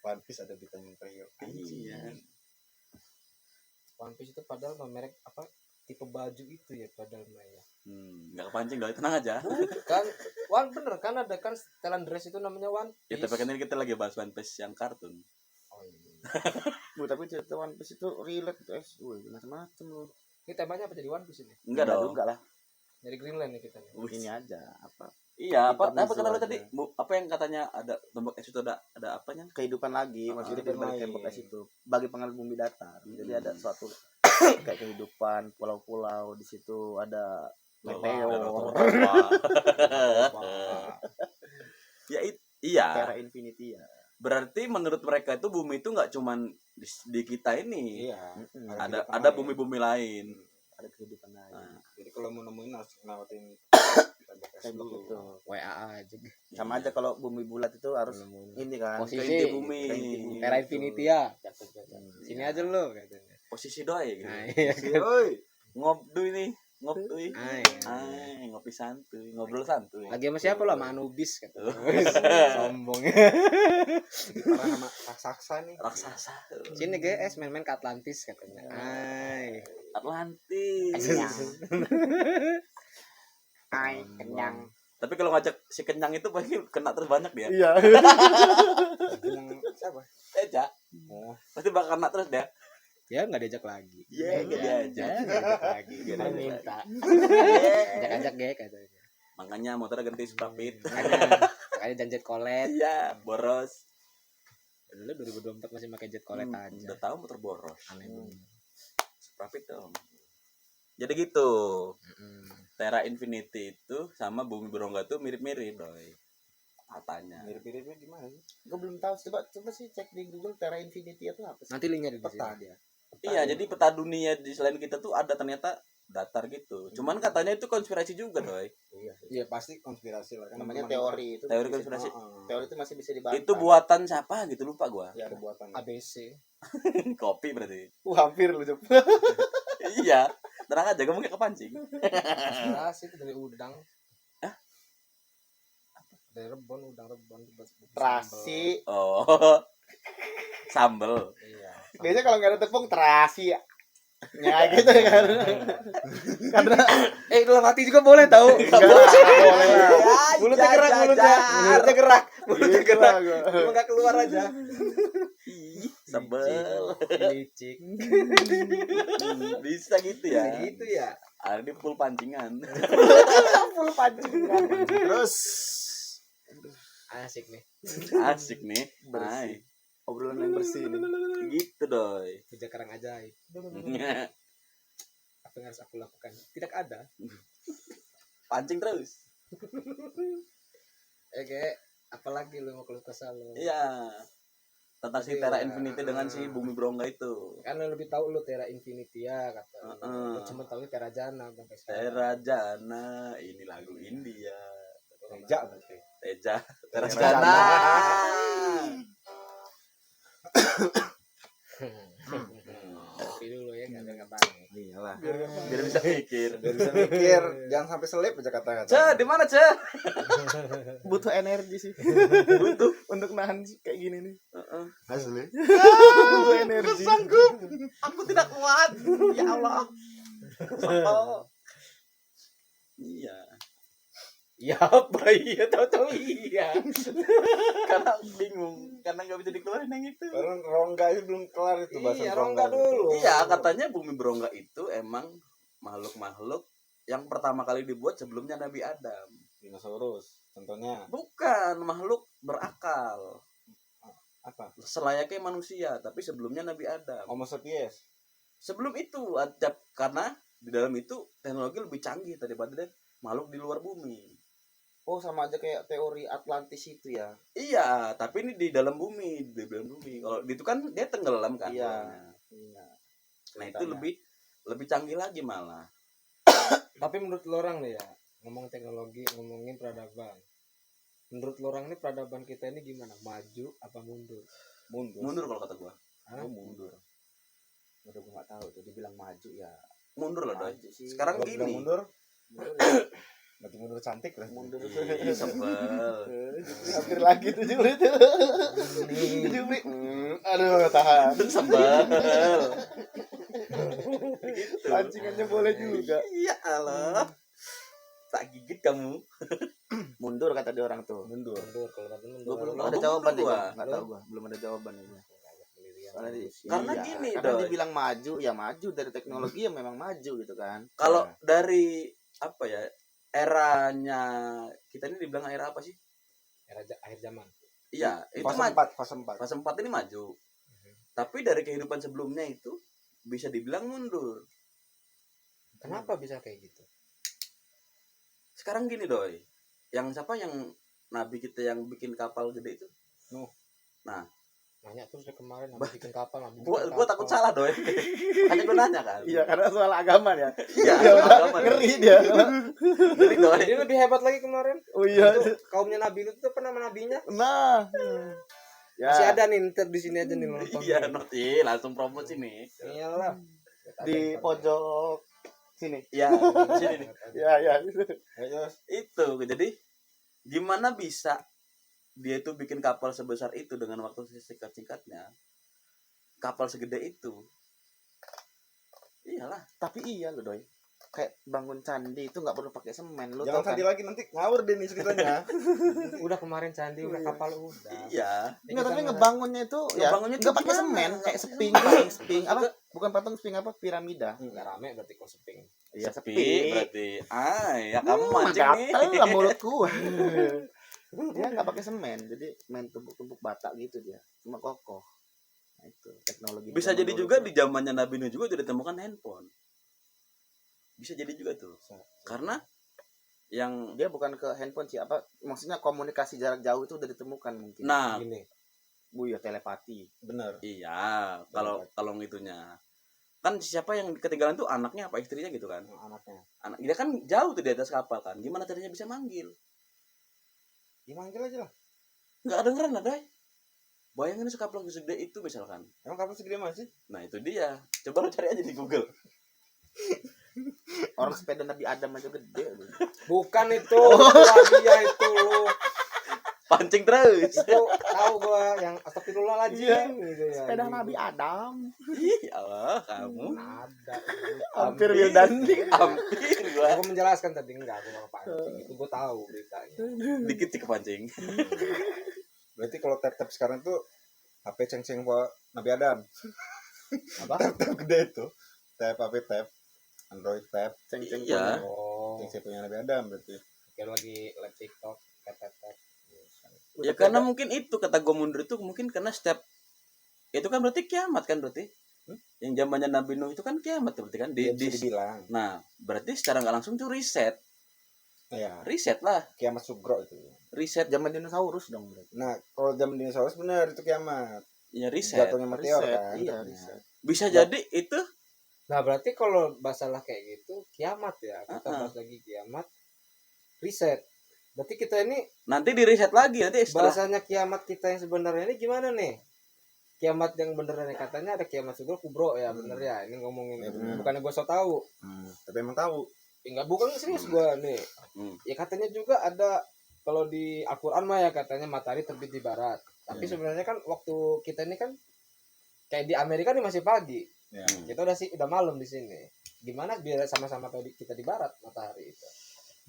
One Piece ada di Tanjung Priok. Iya. One Piece itu padahal mah merek apa? Tipe baju itu ya padahal mah ya. Enggak kepancing doi, tenang aja. Kan bener kan ada kan setelan dress itu namanya One Ya, Piece. tapi kan ini kita lagi bahas One Piece yang kartun. Oh, iya. Bu, tapi cerita One Piece itu relate guys. Wih, macam-macam loh. Ini temanya apa jadi One Piece ini? Enggak dong. Enggak lah. Jadi Greenland nih kita nih. Ini aja apa Iya, apa Kita kata lu bisu tadi? aja. Apa yang katanya ada tembok es itu ada apanya? kehidupan lagi, maksudnya kehidupan dibalik lain. tembok es itu bagi penganut bumi datar. Jadi ada suatu kayak kehidupan pulau-pulau, di situ ada meteor, Ya iya. Terra Infinity ya. Berarti menurut mereka itu bumi itu nggak cuman di kita ini. Iya. Mm-mm. Ada Ada kehidupan bumi-bumi lain. Ada kehidupan lain. Nah, Jadi kalau mau nemuin harus ngelewatin Tembok itu. WA aja. Sama iya. aja kalau bumi bulat itu harus ini kan. Posisi. Ke inti bumi. Ke inti bumi. Terra Infinity ya. Sini Iya. aja lu katanya. Posisi doi gitu. Nah, iya kan. Oi. Ngobdu ini, ngobduy. Ay. Ngopi santuy, ngobrol santuy. Lagi sama siapa lo? Sama Anubis katanya. Sombong. Para sama raksasa nih. Raksasa. Sini GS main-main ke Atlantis katanya. Ay. Atlantis. Ai, kenyang. Tapi kalau ngajak si kenyang itu pasti kena terus banyak dia. Iya. Yang siapa? Eja. Oh, Pasti bakal kena terus dia. Ya nggak diajak lagi. Iya, nggak diajak. Ya, nggak diajak lagi. Nggak Kan diajak minta. Iya. Ajak-ajak ge katanya. Makanya motornya ganti Sprapit. Makanya janjet kolet. Iya, boros. Dulu 2024 masih pakai jet kolet aja. Udah tahu motor boros. Aneh banget. Sprapit dong. Jadi gitu. Mm-mm. Terra Infinity itu sama Bumi Berongga tuh mirip-mirip, doi. Katanya. mirip-miripnya gimana sih? Gue belum tahu. Coba sih cek di Google Terra Infinity itu apa sih? Nanti linknya di Peta sini. dia. Iya, jadi peta dunia di selain kita tuh ada ternyata datar gitu. Cuman katanya itu konspirasi juga, doi. Iya, iya pasti konspirasi lah kan. Namanya Teman- teori itu. Teori bisa- konspirasi. Teori itu masih bisa dibantah. Itu buatan siapa gitu lupa gua. Ya, Kebuatan. ABC. Kopi berarti. hampir lu coba. Iya. Tenang aja, kamu gak kepancing. Terasi itu dari udang. Hah? Dari rebon, udang rebon. Terasi. Oh. Sambel. Iya. Biasanya kalau nggak ada tepung terasi ya. Ya gitu kan. Karena Dalam hati juga boleh tahu. boleh lah. Mulutnya gerak, mulutnya. Mulutnya gerak. Mulutnya gerak. Gitu, Cuma nggak keluar aja. Ih, sambel. Licik. Bisa gitu ya. Gitu ya. Ada di full pancingan. full pancingan. Terus Asik nih. Asik nih. Bersih. Hai. Obrolan yang bersih ini. Gitu doi. Kerja karang ajaib. Apa yang harus aku lakukan? Tidak ada. Pancing terus. Oke. Apalagi lu mau keluh kesah lu? Iya. Tentang si Tapi Terra ya, Infinity dengan si Bumi Berongga itu. Kan lu lebih tahu lu Terra Infinity ya kata. Heeh. Lu cuma tahu Terra Jana sampai sekarang. Terra Jana, ini lagu India. Reja berarti. Teja, Terra Terra Jana. Kopi dulu ya nggak ada ngapain. Iyalah. Biar bisa mikir. Biar bisa mikir, jangan sampai selip aja kata-kata. Ce, di mana Ce? Butuh energi sih. Butuh. Untuk nahan kayak gini nih. Heeh. Asli. Butuh energi. Sanggup. Aku tidak kuat. Ya Allah. Oh. Iya. Ya apa iya tahu-tahu iya. Karena bingung, karena nggak bisa dikeluarin yang itu. Karena rongga itu belum kelar itu bahasan Iya, rongga dulu. Iya, katanya Bumi Berongga itu emang makhluk-makhluk yang pertama kali dibuat sebelumnya Nabi Adam. Dinosaurus contohnya Bukan makhluk berakal, apa? selayaknya manusia, tapi sebelumnya Nabi Adam. Homo sapiens. Sebelum itu ada, karena di dalam itu teknologi lebih canggih daripada makhluk di luar bumi. Oh, sama aja kayak teori Atlantis itu ya. Iya, tapi ini di dalam bumi, di dalam bumi. Kalau itu kan dia tenggelam kan. Iya. polanya. Iya. Nah, itu lebih canggih lagi malah. Tapi menurut lo orang nih ya, ngomong teknologi, ngomongin peradaban. Menurut lo orang nih peradaban kita ini gimana? Maju apa mundur? Mundur kalau kata gua. Hah? Mundur. Udah gue nggak tahu tuh. Dibilang maju ya. Mundur lah, Doi. Maju sih. Sekarang Kalau bilang gini. mundur, Mundur ya. berarti mundur cantik lah. Mundur. Ih, sebel. Hampir lagi 7 menit. 7 menit. Aduh, tahan. Sebel. Gitu. Pancingannya boleh juga. Iya Allah. Tak gigit kamu. Mundur kata dia orang tuh. Mundur. Mundur kalau kata mundur. Gue belum Oh, ada gua jawaban mundur nih. gua. Enggak tahu gua. Belum ada jawaban ini. Soalnya Karena iya, gini, karena Doi. dibilang maju ya maju, dari teknologi ya memang maju gitu kan. Kalau dari apa ya, eranya kita ini dibilang era apa sih? Akhir zaman. Iya, itu Fase 4. fase 4 ini maju. Tapi dari kehidupan sebelumnya itu bisa dibilang mundur. Kenapa bisa kayak gitu? Sekarang gini doi, yang siapa yang nabi kita yang bikin kapal gede itu? Nuh. Nah, Nanya terus dari kemarin nabi bikin kapal, nabi gua bikin gua kapal. takut salah doi. Hanya gua nanya kan. Iya, karena soal agama ya. Iya, Ya udah, agama, doi. ngeri dia. Ngeri, doi. Dia lebih hebat lagi kemarin. Oh iya. Itu kaumnya Nabi Lut itu apa nama nabinya? Nah. Ya. Masih ada nih, ntar di sini aja nih nonton. Iya, nanti langsung promo sini. Iyalah. Di pojok sini. Iya, sini nih. Ya, ya. Ayo, Itu jadi gimana bisa dia itu bikin kapal sebesar itu dengan waktu singkat-singkatnya, kapal segede itu. Iyalah, Tapi iya loh, Doi. Kayak bangun candi itu nggak perlu pakai semen, lu jangan tau kan? tadi lagi nanti ngawur deh nih ceritanya. Udah kemarin candi, udah kapal udah. iya. Enggak, tapi ngebangunnya itu ya Ngebangunnya nggak tuh pakai gimana? semen, kayak Nggak seping, pakai patung semen. seping apa? Bukan patung seping apa? Piramida. Enggak rame berarti kalau seping. Iya, Sepi berarti. Ya kamu mancing nih. Gatel lah mulutku. Dia nggak pakai semen, jadi main tumpuk-tumpuk bata gitu dia, cuma kokoh. Nah, itu teknologi. Bisa zaman jadi dulu juga tuh. di zamannya Nabi Nuh juga udah ditemukan handphone. Bisa jadi juga tuh. Karena yang Dia bukan ke handphone sih, apa? Maksudnya komunikasi jarak jauh itu udah ditemukan mungkin. nah, Gini. Bu ya telepati. Bener. iya, kalau ngitunya. Kan siapa yang ketinggalan tuh anaknya apa istrinya gitu kan? Anaknya. Anak dia kan jauh tuh di atas kapal kan. Gimana caranya bisa manggil? Ya manggil aja lah. Nggak dengeran ada. Bayangin sekapal segede itu misalkan. Emang kapal segede mana sih? Nah itu dia. Coba lo cari aja di Google. Orang sepeda Nabi Adam aja gede. Bukan itu, lagi ya itu lu. Pancing terus. Itu tahu gua yang astagfirullahaladzim gitu ya. Sepeda Nabi Adam. Ih, Allah, kamu. Ada. Hampir Wildandi. Hampir gua. Aku menjelaskan tadi enggak aku mau pancing. Itu gua tahu beritanya. Dikit sih kepancing. Berarti kalau tap-tap sekarang tuh HP ceng-ceng buat Nabi Adam. Apa? Tap-tap gede itu. Tap HP tap. Android tap. Ceng-ceng Iya. Oh. Ceng-ceng punya Nabi Adam berarti. Kayak lagi live TikTok, tap. Ya karena mungkin itu kata gue mundur itu mungkin karena setiap itu kan berarti kiamat kan berarti. Yang zamannya Nabi Nuh itu kan kiamat berarti kan Dia bisa dibilang. Nah, berarti secara nggak langsung tuh riset lah, Kiamat sugro itu. riset Zaman dinosaurus dong berarti. Nah, kalau zaman dinosaurus benar itu kiamat. ya riset. Jatuhnya meteor Riset, kan. iya, jatuhnya. riset. Bisa jadi itu Nah, berarti kalau masalah kayak gitu kiamat ya. Kita Uh-uh. bahas lagi kiamat. Riset. Berarti kita ini nanti di riset lagi nanti setelah bahasanya kiamat kita yang sebenarnya ini gimana nih? Kiamat yang beneran katanya ada kiamat sugro kubro ya, bener ya. Ini ngomongin Ya, bener. bukannya gua so tahu. Tapi emang tahu. Enggak, bukan serius gua nih. Hmm. Ya katanya juga ada kalau di Al-Qur'an mah ya katanya matahari terbit di barat. Tapi sebenarnya kan waktu kita ini kan kayak di Amerika nih masih pagi. Ya. Kita udah malam di sini. Gimana biar sama-sama tahu kita di barat matahari itu.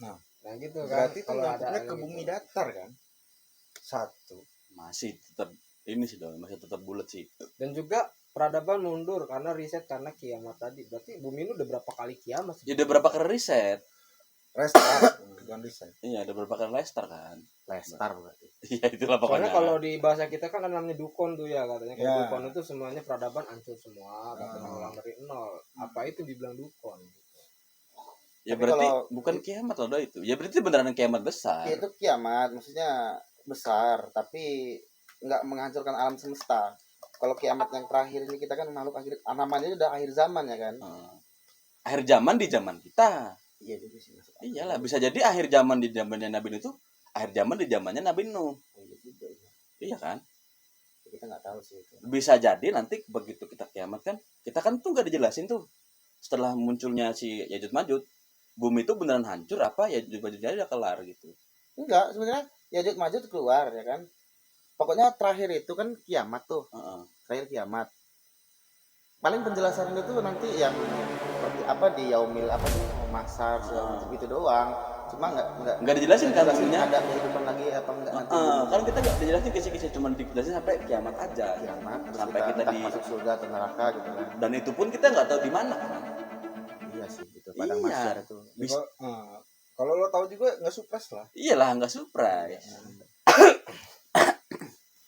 Nah, Gitu kan. berarti itu kalau nyangkutnya ke gitu. bumi datar kan? Satu. masih tetap ini sih dong, masih tetap bulat sih. Dan juga peradaban mundur karena riset karena kiamat tadi. Berarti bumi ini udah berapa kali kiamat sih? Ya udah berapa kali riset? Restart. Bukan riset. Iya, ada berapa kali Lester kan? Lestar berarti. Iya, itulah pokoknya. Soalnya kalau di bahasa kita kan ada namanya dukun tuh ya katanya. Kalau Ya. dukun itu semuanya peradaban hancur semua, katanya ulang dari nol. Apa itu dibilang dukun? Ya Tapi berarti kalau- bukan kiamat loh itu. Ya berarti beneran kiamat besar. Itu kiamat, maksudnya besar, tapi nggak menghancurkan alam semesta. Kalau kiamat yang terakhir ini kita kan makhluk akhir, namanya udah akhir zaman ya kan? Heeh. Akhir zaman di zaman kita. Iya juga sih masuk. akal. Iyalah, bisa jadi akhir zaman di zamannya Nabi Nuh itu akhir zaman di zamannya Nabi Nuh. Oh, iya juga ya. Iya kan? Kita nggak tahu sih itu. Bisa jadi nanti begitu kita kiamat kan, kita kan tuh nggak dijelasin tuh. Setelah munculnya si Yajud Majud, bumi itu beneran hancur apa ya Yajud Majudnya udah kelar gitu. Enggak, sebenarnya Yajud Majud keluar ya kan. Pokoknya terakhir itu kan kiamat tuh, Heeh. terakhir kiamat. Paling penjelasan itu nanti yang seperti apa di Yaumil apa sih, Masar segala macam gitu doang. Cuma Nggak dijelasin kan dijelasin hasilnya. ada kehidupan lagi apa enggak nanti. Kan kita nggak dijelasin kisah-kisah, cuma dijelasin sampai kiamat aja. Kiamat terus Sampai kita entah di masuk surga atau neraka gitu kan. dan itu pun kita nggak tahu di mana kan. Iya sih gitu. itu padang Iya. masyar itu. Kalau lo tahu juga nggak surprise lah. Iyalah nggak surprise.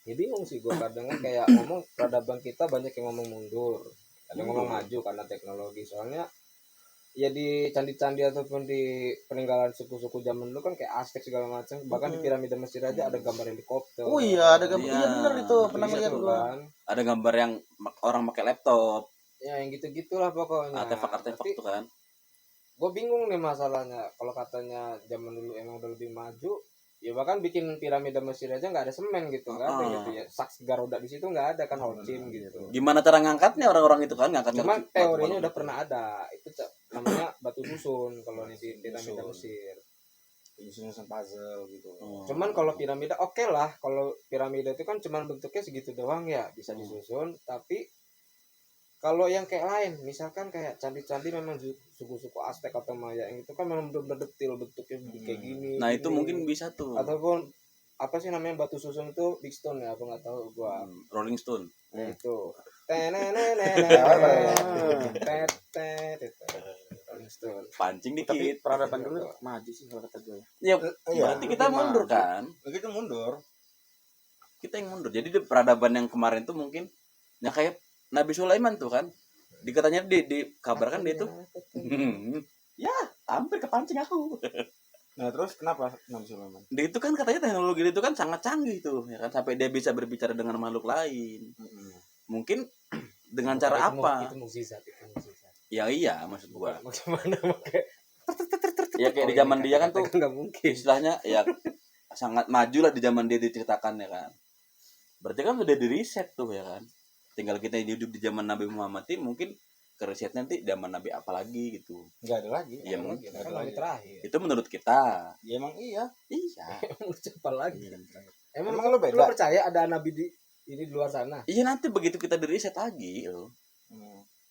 Ya bingung sih gue kadang kan kayak ngomong peradaban kita banyak yang ngomong mundur, ada yang ngomong maju karena teknologi. Soalnya ya di candi-candi ataupun di peninggalan suku-suku zaman dulu kan kayak Aztec segala macam, bahkan di piramida Mesir aja ada gambar helikopter. Oh iya, ada gambar. Iya. Iya benar itu, pernah Gitu lihat gua. kan. Ada gambar yang orang pakai laptop, Ya yang gitu-gitulah pokoknya. artefak-artefak tuh kan. Gue bingung nih masalahnya, kalau katanya zaman dulu emang udah lebih maju, ya bahkan bikin piramida Mesir aja nggak ada semen gitu, nggak ada gitu ya, saks Garuda di situ nggak ada kan, Holcim gitu. Gimana cara ngangkatnya orang-orang itu kan ngangkat. Cuman teorinya udah pernah ada, itu namanya batu susun kalau di piramida Mesir. Susun puzzle gitu. Cuman kalau piramida oke lah, kalau piramida itu kan cuman bentuknya segitu doang ya, bisa disusun. Tapi kalau yang kayak lain, misalkan kayak candi-candi memang suku-suku Aztec atau Maya, yang itu kan memang benar-benar detail bentuknya kayak gini. Nah itu gini. mungkin bisa tuh. Ataupun apa sih namanya batu susun itu, big stone ya, apa nggak tahu gua. Rolling Stone. Ya itu. Rolling Stone. Pancing Tapi dikit. peradaban dulu maju sih kalau kata gue. Ya, Iya, berarti kita mundur kan? Begitu mundur. Kita yang mundur. Jadi di peradaban yang kemarin tuh mungkin ya kayak Nabi Sulaiman tuh kan. Dikatanya dikabarkan dia tuh ya hampir kepancing aku. Nah terus kenapa Nabi Sulaiman? Dia itu kan katanya teknologi itu kan sangat canggih tuh ya kan, sampai dia bisa berbicara dengan makhluk lain. Mungkin dengan cara apa? Itu mukjizat, itu mukjizat. Ya iya maksud gua. Bagaimana pakai Ya kayak di zaman dia kan tuh nggak mungkin. istilahnya ya sangat maju lah di zaman dia diceritakan ya kan. Berarti kan udah di riset tuh ya kan. Tinggal kita hidup di zaman Nabi Muhammad ini mungkin ke riset nanti zaman Nabi apa lagi gitu. Nggak ada lagi. Iya, nggak mungkin. ada Kan lagi. lagi terakhir. Itu menurut kita. Ya emang iya. Iya. Mau siapa lagi? Emang Emang lo beda? lu percaya ada nabi di ini di luar sana? Iya nanti begitu kita di riset lagi loh.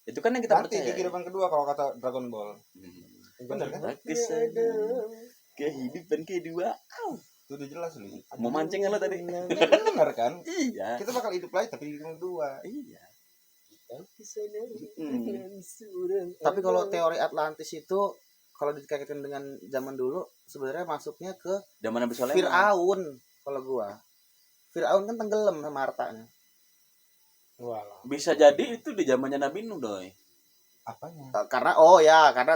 Itu kan yang kita Nanti percaya. di kehidupan kedua kalau kata Dragon Ball. Bener kan? Kehidupan kedua. Itu udah jelas loh. Mau mancing lo tadi? Bener kan? Iya. Kita bakal hidup lagi tapi di kehidupan kedua. Iya. Tapi kalau teori Atlantis itu kalau dikaitkan dengan zaman dulu sebenarnya masuknya ke Zaman Nabi Sulaiman. Firaun kalau gua. Firaun kan tenggelam sama hartanya. Walah. Bisa jadi itu di zamannya Nabi Nuh doi. Apanya? Karena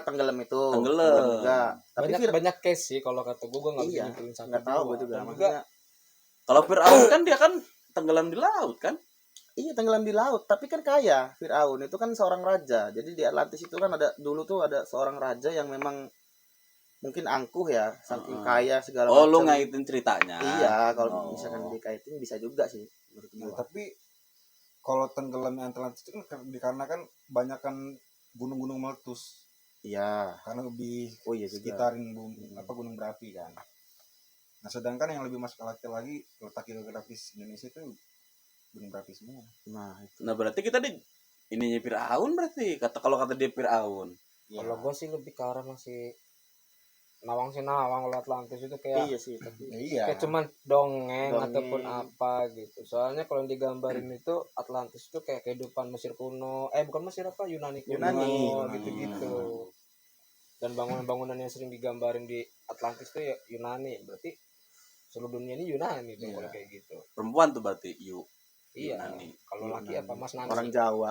tenggelam itu. Tenggelam. juga. Tapi Banyak case sih kalau kata gue nggak bisa iya, nyimpulin satu nggak tahu dua. gua juga. Dan Maksudnya Kalau Fir'aun kan dia kan tenggelam di laut kan? iya tenggelam di laut, tapi kan kaya. Firaun itu kan seorang raja. Jadi di Atlantis itu kan dulu tuh ada seorang raja yang memang mungkin angkuh ya, saking kaya segala Oh, macam. lu ngaitin ceritanya. Iya, kalau Oh. misalkan dikaitin bisa juga sih menurut Nah, gua. tapi kalau tenggelamnya Atlantis itu kan dikarenakan banyakkan gunung-gunung meletus Iya. karena lebih Oh iya juga. sekitarin gunung berapi kan. Nah sedangkan yang lebih masuk akal lagi letak geografis Indonesia itu gunung berapi semua. Nah, itu. Nah, berarti kita di ininya Fir'aun berarti. Kalau kata dia Fir'aun. Ya, Kalau gue sih lebih ke arah masih nawang kalau Atlantis itu kayak Iya sih, tapi iya. kayak cuman dongeng Dongeng. ataupun apa gitu. Soalnya kalau yang digambarin itu Atlantis itu kayak kehidupan Mesir kuno, bukan Mesir apa, Yunani kuno, Yunani. gitu-gitu. Dan bangunan-bangunan yang sering digambarin di Atlantis itu ya Yunani. Berarti seluruh dunia ini Yunani dong Iya. kalau kayak gitu. Perempuan tuh berarti Iya. Yunani. Kalau laki apa Mas Nansi? orang Jawa.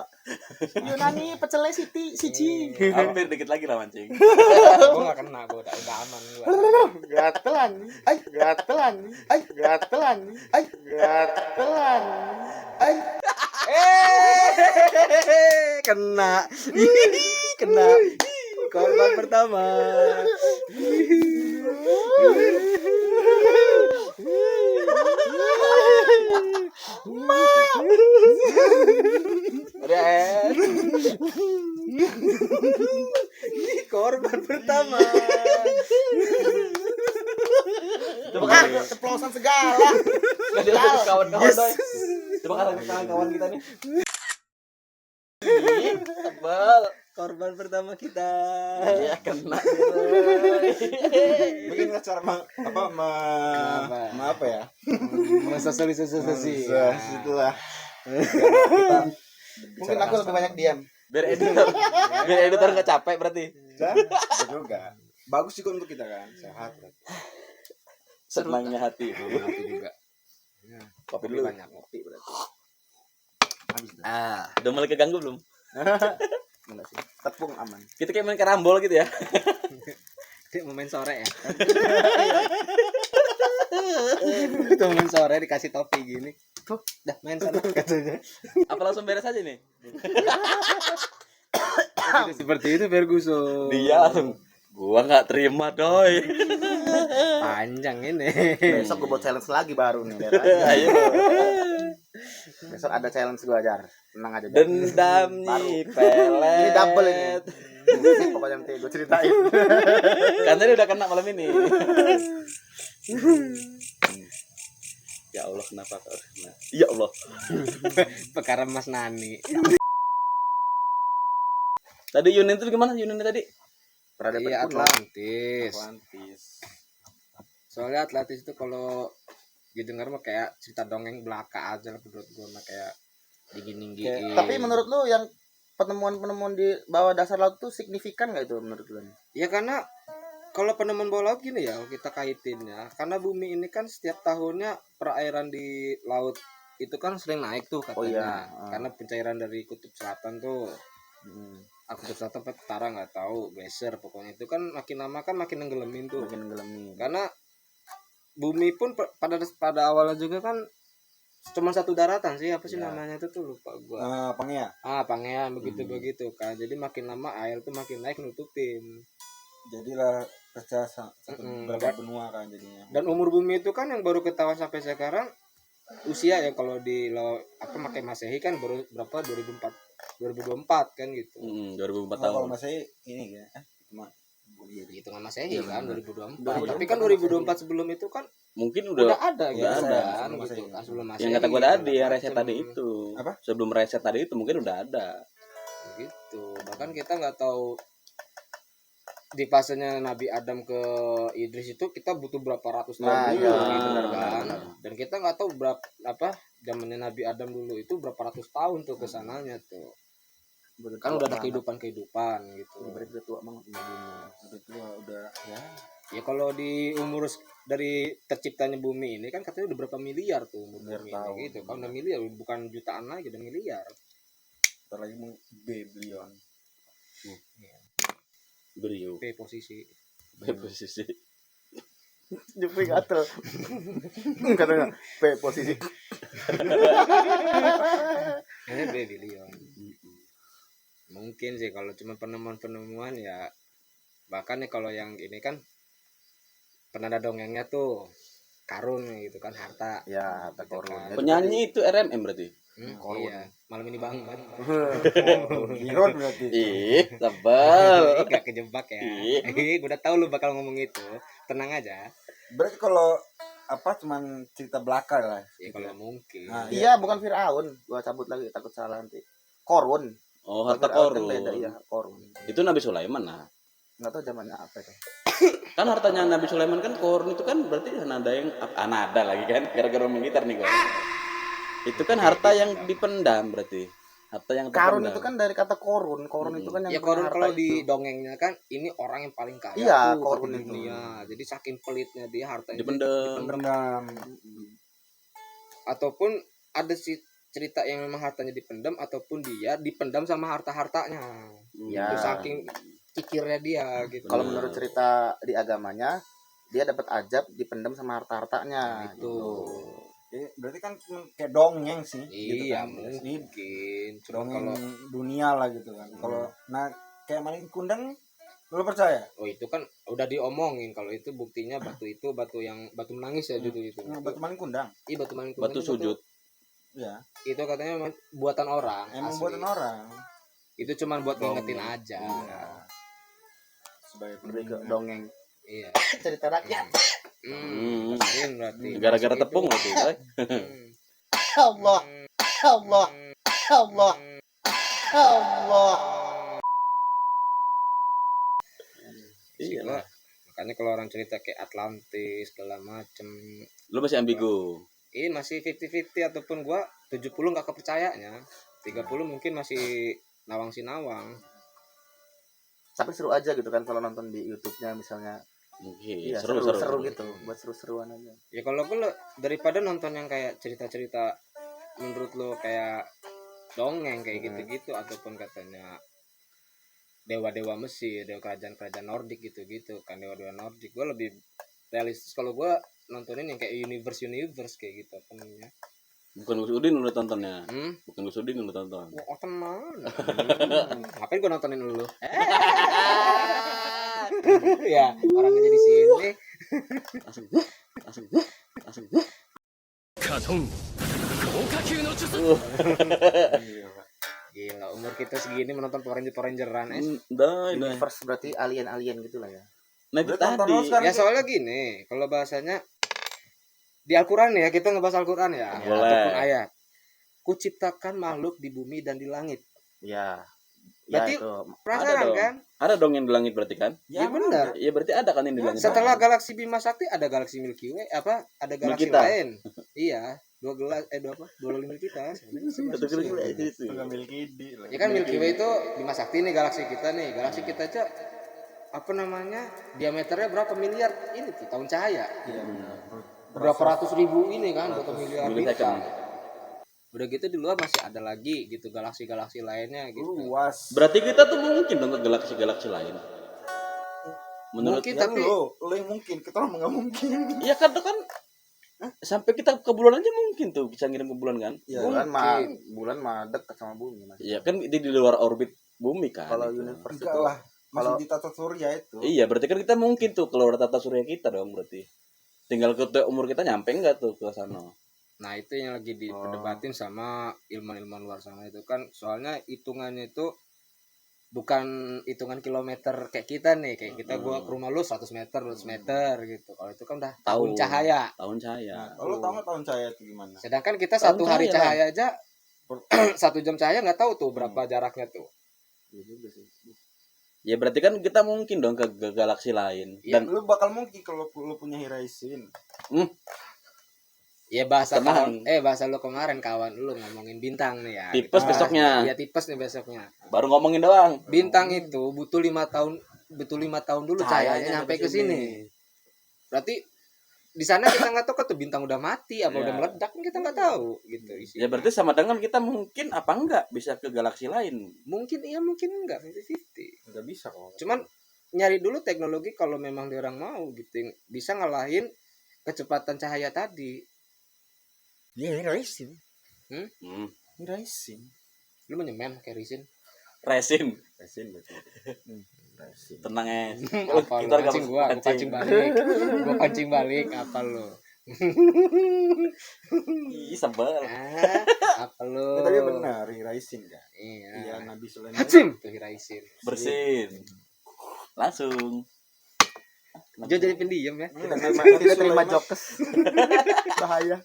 Yunani pecele siji. Hampir dikit lagi lah mancing. Gue gak kena, gue udah aman gua. Gatelan. Gatelan. Gatelan. Gatelan. Kena. Kena. Korban pertama. Korban pertama. Ceplosan segala. Kawan-kawan doi. Coba kawan-kawan kita nih. Tebal. Korban pertama kita. Iya kena. Beginilah cara apa ya? Sosialisasi. Itulah. Mungkin aku lebih banyak diam. Biar editor nggak capek berarti. Bisa juga. Bagus juga untuk kita kan, sehat berarti. Senangnya hati. Hati juga. Ya, Kopi kopi dulu. banyak kopi berarti. Habis dah. Udah mulai keganggu belum? Enggak sih. Tepung aman. Kita kayak main karambol gitu ya. Kayak mau main sore ya. Itu main sore dikasih topi gini. Tuh, dah main sana katanya. Apa langsung beres aja nih? Tidak seperti itu Ferguson. Dia langsung gua nggak terima doi. Panjang ini. Besok gue buat challenge lagi baru nih. Lihat aja. Ayo. Besok ada challenge gue Jar. Tenang aja. Jar. Dendam nih pelet. Ini double ini. Ini pokoknya nanti gue ceritain. Kan tadi udah kena malam ini. Ya Allah kenapa kau kena? Ya Allah. Perkara Mas Nani. Tadi Yunin itu gimana Yunin tadi? Peradaban Iya kuno. Atlantis. Atlantis. Soalnya Atlantis itu kalau didengar mah kayak cerita dongeng belaka aja lah menurut gua mah kayak dingin-dingin. Tapi menurut lu yang penemuan-penemuan di bawah dasar laut tuh signifikan nggak itu menurut lu? ya karena kalau penemuan bawah laut gini ya kita kaitin ya. Karena bumi ini kan setiap tahunnya perairan di laut itu kan sering naik tuh katanya. Oh iya. Karena pencairan dari kutub selatan tuh. Kutub selatan apa utara nggak tahu, geser pokoknya itu kan makin lama kan makin nenggelamin tuh. Makin nenggelamnya. Karena bumi pun pada awalnya juga kan cuma satu daratan sih, apa sih Ya. namanya itu tuh lupa gua. Pangea. Pangean begitu kan. Jadi makin lama air tuh makin naik nutupin. Jadilah pecah satu Mm-mm. berapa benua kan jadinya. Dan umur bumi itu kan yang baru ketahuan sampai sekarang usia ya kalau di apa pakai Masehi kan baru berapa 2024 kan gitu. 2004 Oh, tahun. kalau masih ini ya. Cuma Hitungan Masehi kan 2024. 2024. Tapi kan 2024 sebelum itu kan Mungkin udah udah ada gitu ada, kan sebelum gitu Masehi. kan sebelum Masehi. yang kata gua tadi yang reset macam. tadi itu. Apa? Sebelum reset tadi itu mungkin udah ada. Gitu. Bahkan kita nggak tahu di fasenya Nabi Adam ke Idris itu kita butuh berapa ratus tahun Nah, dulu iya, gitu benar, kan. benar. Dan kita nggak tahu berapa apa zamannya Nabi Adam dulu itu berapa ratus tahun tuh kesananya tuh. Kan udah ada kehidupan gitu. Berarti tua banget. udah tua udah ya. Ya kalau di umur dari terciptanya bumi ini kan katanya udah berapa miliar tuh umur Miliar bumi tahun. ini gitu. Kan udah miliar bukan jutaan lagi, udah miliar. Ntar lagi mau bebilion. Brio. P posisi. Posisi. Jepri gatel. Katanya P posisi. Ini B billion. Mungkin sih kalau cuma penemuan-penemuan ya bahkan nih kalau yang ini kan pernah ada dongengnya tuh karun gitu kan harta. Ya, harta Gitu korun. kan. Penyanyi itu RMM berarti. Korun. Iya, malam ini bang. Biron berarti. Ih, tebal. Gak kejebak ya. Ih. Gue udah tahu lu bakal ngomong itu. Tenang aja. Berarti kalau apa cuman cerita belaka lah. Ya kalau mungkin. Nah, Iya, bukan Firaun. Gua cabut lagi takut salah nanti. Korun. Oh, harta Firaun kan korun. beda, iya, korun. Itu Nabi Sulaiman nah. Enggak tahu zamannya apa itu. Kan hartanya Nabi Sulaiman kan korun itu kan berarti nada yang nada lagi kan gara-gara ngomong gitar nih gua. Itu kan harta yang dipendam berarti. Harta yang Karun terpendam. itu kan dari kata korun. Korun itu kan yang Ya punya korun harta kalau itu. di dongengnya kan ini orang yang paling kaya Iya, tuh korun di itu. dunia. Jadi saking pelitnya dia hartanya Dipendam. Pendam. ataupun ada sih cerita yang memang hartanya dipendam ataupun dia dipendam sama harta-hartanya. Ya. Itu saking kikirnya dia gitu. Kalau menurut cerita di agamanya, dia dapat ajab dipendam sama harta-hartanya. itu Berarti kan kayak dongeng sih. gitu iya kan. mungkin. Cuma Dongeng kalau dunia lah gitu kan. Kalau nah kayak maling kundang lu percaya? itu kan udah diomongin kalau itu buktinya batu itu batu menangis ya dulu itu. Nah, batu maling kundang. Iya batu maling Batu itu sujud. Ya. Itu katanya memang buatan orang. Emang asli. buatan orang. Itu cuman buat Dongeng. ngingetin aja. Iya. Sebagai Lebih ke pengingat. dongeng. Iya. Cerita rakyat. Mungkin berarti. Gara-gara Masuk tepung itu. berarti. Coy. Allah, Allah, Allah, Allah. Iya Gila. lah. Makanya kalau orang cerita kayak Atlantis segala macem Lu masih ambigu. ini masih 50-50 ataupun gua 70 nggak kepercayanya 30 mungkin masih nawang sinawang Tapi seru aja gitu kan kalau nonton di YouTube-nya misalnya. Mungkin Iya, seru seru gitu, buat seru-seruan aja. Ya kalau gue daripada nonton yang kayak cerita-cerita menurut lo kayak dongeng kayak gitu-gitu ataupun katanya dewa-dewa Mesir, dewa kerajaan-kerajaan Nordik gitu-gitu kan, dewa-dewa Nordik, gue lebih realistis kalau gue nontonin yang kayak universe kayak gitu apa namanya. Bukan Gus Udin udah tontonnya. Hmm? Bukan Gus Udin udah tonton. Oh teman. Ngapain gue nontonin lu? Ya orangnya jadi sini. Langsung. Gila umur kita segini menonton Power Rangeran Dah. Universe berarti alien gitu lah ya. Nah itu Udah tonton tadi. lo sekarang. Ya soalnya gini, kalau bahasanya di Al-Quran ya, kita ngebahas Al-Quran ya, Boleh. ataupun ayat. Kuciptakan makhluk di bumi dan di langit. Ya. Berarti itu. penasaran dong. kan? Ada dong yang di langit berarti kan? Ya, benar. Ya berarti ada kan yang di langit. Setelah galaksi Bima Sakti ada galaksi Milky Way, ada galaksi Kita. lain. Iya, dua Milky kita. Satu kali itu. Ya kan Milky Way itu Bima Sakti nih galaksi kita nih. Galaksi kita aja apa namanya? Diameternya berapa miliar ini tuh tahun cahaya. Iya. Berapa ratus ribu ini kan, berapa miliar Millisecond. bintang. Udah gitu di luar masih ada lagi gitu galaksi-galaksi lainnya gitu. Luas. Berarti kita tuh mungkin dong ke galaksi-galaksi lain. Menurut Mungkin Ya, tapi lo yang mungkin, kita orang nggak mungkin. Iya kan tuh kan sampai kita ke bulan aja mungkin tuh bisa ngirim ke bulan kan? Ya, Bulan mah dekat sama bumi Mas. Iya kan di luar orbit bumi kan. Kalau itu. universe enggak itu lah. Masih kalau- di tata surya itu. Iya berarti kan kita mungkin tuh keluar tata surya kita dong berarti. Tinggal ke umur kita nyampe enggak tuh ke sana. nah itu yang lagi diperdebatin sama ilmuwan-ilmuwan luar sana itu kan, soalnya hitungannya itu bukan hitungan kilometer kayak kita nih, kayak kita gua ke rumah lu 100 meter 200 meter gitu. Kalau itu kan udah tahun Tahun. cahaya. Tahun cahaya. Nah, lo tau nggak tahun cahaya itu gimana? Sedangkan kita Tahun 1 hari cahaya cahaya aja 1 jam cahaya nggak tahu tuh berapa jaraknya tuh. Iya juga sih. Ya berarti kan kita mungkin dong ke galaksi lain. Iya. Dan Lu bakal mungkin kalau lu punya Horizon. Ya bahasa Tenang. bahasa lu kemarin kawan lu ngomongin bintang nih ya. Tipes Kita bahas besoknya. nih. Ya tipes nih besoknya. baru ngomongin doang. Bintang itu butuh 5 tahun dulu cahayanya nyampe ke sini. Berarti di sana kita nggak tahu tuh bintang udah mati apa Ya. udah meledak kan kita nggak tahu gitu isinya. Ya berarti sama dengan kita mungkin apa enggak bisa ke galaksi lain. Mungkin iya mungkin enggak 50-50. Nggak bisa kok. Cuman nyari dulu teknologi kalau memang dia orang mau gitu yang bisa ngalahin kecepatan cahaya tadi. Ya Horizon. Hmm. Horizon. Lu menyemen kayak Rizin. Resin. Horizon berarti. Horizon. Tenang ya. Apa lu Kita pancing gua pancing balik. Gua pancing balik apa lu? Ih sebel. Apa lu? Ya, tapi benar Horizon kan. Iya, Iya. Nabi Sulaiman. Hacim tuh Hiraisin. Bersin. Langsung. Dia jadi pendiam ya. Tidak terima jokes. Bahaya.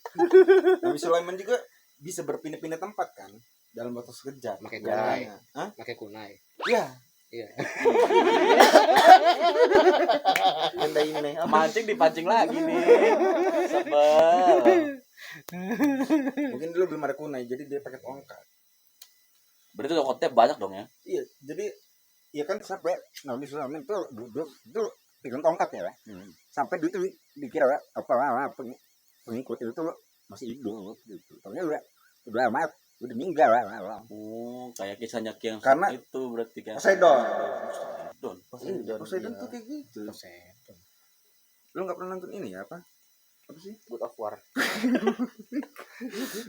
Nabi Sulaiman juga bisa berpindah-pindah tempat kan dalam waktu sekejap. Pakai Ya. kunai. Hah? Pakai kunai. Iya. Iya. Anda ini apa? Mancing dipancing lagi nih. Sebel. Mungkin dulu belum ada kunai jadi dia pakai tongkat. Berarti tokotnya banyak dong ya. Iya, jadi ya kan sampai Nabi Sulaiman itu duduk itu pegang tongkat ya, Pak. Sampai dulu tuh dikira pengikut itu tuh masih hidup gitu. Ternyata udah amat, udah meninggal lah. Oh, kayak kisahnya yang Karena itu berarti kan. Poseidon. Poseidon Poseidon tuh kayak gitu. Poseidon. Lu nggak pernah nonton ini ya apa? Apa sih? God of War.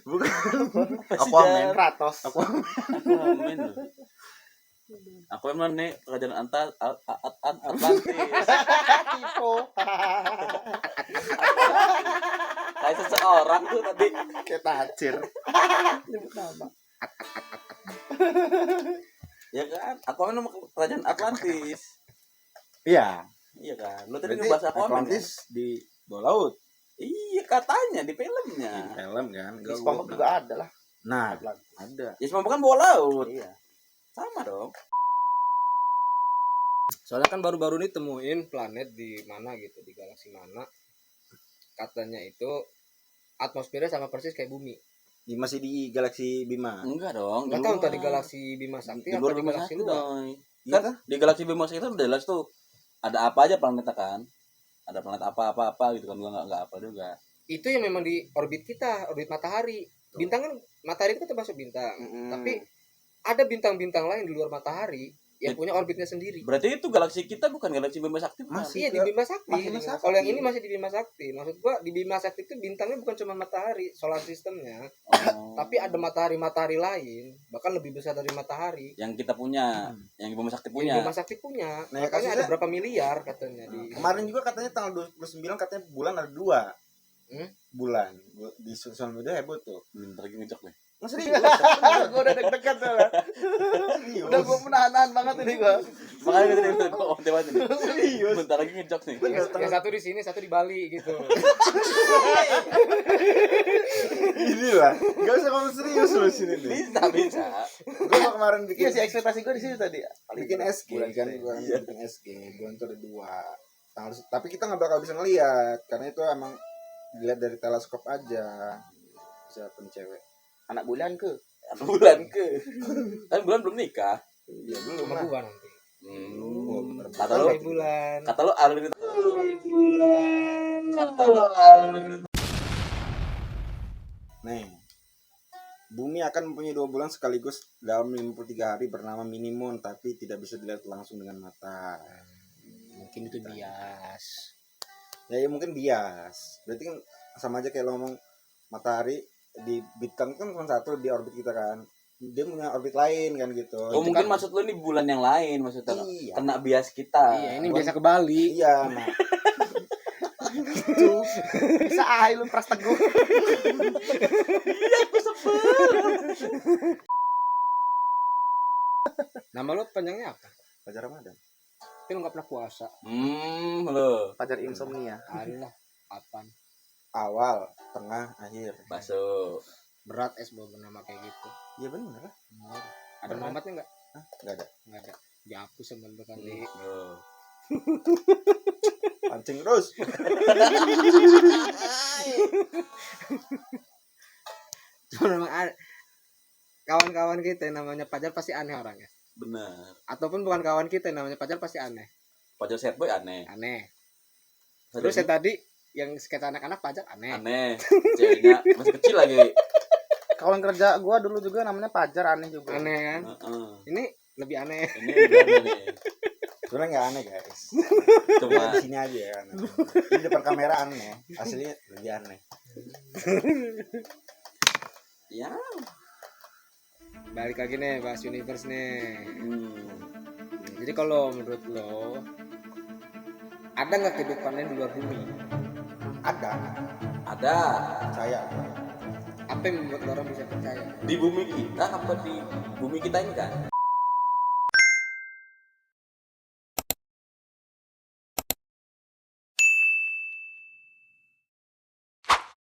Bukan. Aquaman, Kratos. Aquaman. Aquaman nih kerajaan Atlantis. Tipo. Kayak seseorang tuh tadi. Kayak tajir. Nyebut nama. Ya kan? Aquaman nama kerajaan Atlantis. Iya. Iya kan? Lu tadi Berarti ngebahas Aquaman. Atlantis di bawah laut. Iya katanya di Di filmnya. film kan. Di SpongeBob juga ada lah. Nah, ada. Ya semua kan bawah laut. Iya. Sama dong. Soalnya kan baru-baru ini temuin planet di mana gitu, di galaksi mana. Katanya itu atmosfernya sama persis kayak bumi. Masih di galaksi Bima. Enggak dong. Enggak tahu tadi galaksi Bima Sakti di apa luar di Bima galaksi Sakti luar. dong. Iya Kan kan? di galaksi Bima Sakti itu udah jelas tuh ada apa aja planetnya kan. Ada planet apa gitu kan, gua nggak apa juga. Itu yang memang di orbit kita, orbit matahari. Bintang kan, matahari itu kan termasuk bintang. Tapi ada bintang-bintang lain di luar matahari yang punya orbitnya sendiri. Berarti itu galaksi kita bukan galaksi Bima Sakti bukan? Masih. Iya, di Bima Sakti. Masih Bima Sakti. Kalau yang ini masih di Bima Sakti. Maksud gua di Bima Sakti itu bintangnya bukan cuma matahari, solar sistemnya, Oh. tapi ada matahari-matahari lain, bahkan lebih besar dari matahari. Yang kita punya, yang Bima Sakti Yang punya. Bima Sakti punya. Nah, Makanya kasusnya- ada berapa miliar katanya di Kemarin juga katanya tanggal 29 katanya bulan ada 2. Bulan di sosial media heboh tuh. Bentar lagi ngejok nih. Nggak serius. Gue udah deg-degan tuh. Serius. Udah gue menahan banget ini gue. Makanya kita itu kok banget nih. Serius. Bentar lagi ngejok nih. yang satu di sini, satu di Bali gitu. Inilah. Gak usah ngomong serius lu sini nih. Bisa. Gue kemarin Iya bikin sih ekspektasi gue di sini tadi. bikin SG Bulan kan, itu bulan ya. bikin SG. Bulan itu ada 2. Tapi kita nggak bakal bisa ngeliat karena itu emang dilihat dari teleskop aja. Siapa nih cewek? Anak bulan ke. Bulan ke. Kan bulan belum nikah. Iya belum Sama lah. gua nanti. Oh, bener. Kata lu, Sampai bulan. kata lu alur itu. Nih, bumi akan mempunyai 2 bulan sekaligus dalam 53 hari bernama minimum, tapi tidak bisa dilihat langsung dengan mata. Mungkin itu bias. Ya mungkin bias. Berarti kan sama aja kayak lo ngomong matahari di bintang kan cuma satu di orbit kita kan. Dia punya orbit lain kan gitu. Oh, mungkin maksud lu ini bulan yang lain maksudnya. Iya. Kena bias kita. Iya, ini biasa ke Bali. Iya, nah. Tuh. Bisa lu pras teguh. Nama lo panjangnya apa? Pacar Ramadan. Tapi lo nggak pernah puasa. Lo. Pacar insomnia. Alah, apaan? Awal, tengah, akhir. Masuk. Berat es bawa nama kayak gitu. Iya bener lah. Ada Muhammadnya nggak? Hah? Enggak ada. Nggak ada. Dihapus sama lu kali. Lo. Pancing terus. Cuma memang ada kawan-kawan kita yang namanya Pajar pasti aneh orangnya. Benar. Ataupun bukan kawan kita yang namanya Pajar pasti aneh. Pacar set boy aneh. Aneh. Terus yang tadi yang sketsa anak-anak Pajar aneh. aneh. Ceweknya masih kecil lagi. Kawan kerja gue dulu juga namanya Pajar, aneh juga. Aneh kan? Heeh. Ini lebih aneh. Ini gimana nih? Sebenarnya nggak aneh guys. Cuma Di sini aja ya aneh. Di depan kamera aneh. Aslinya lebih aneh. ya. Balik lagi nih bahas universe nih. Hmm. Jadi kalau menurut lo ada nggak kehidupan lain di luar bumi? Ada. Ada Saya. Apa yang membuat orang bisa percaya? di bumi kita apa di bumi kita ini kan?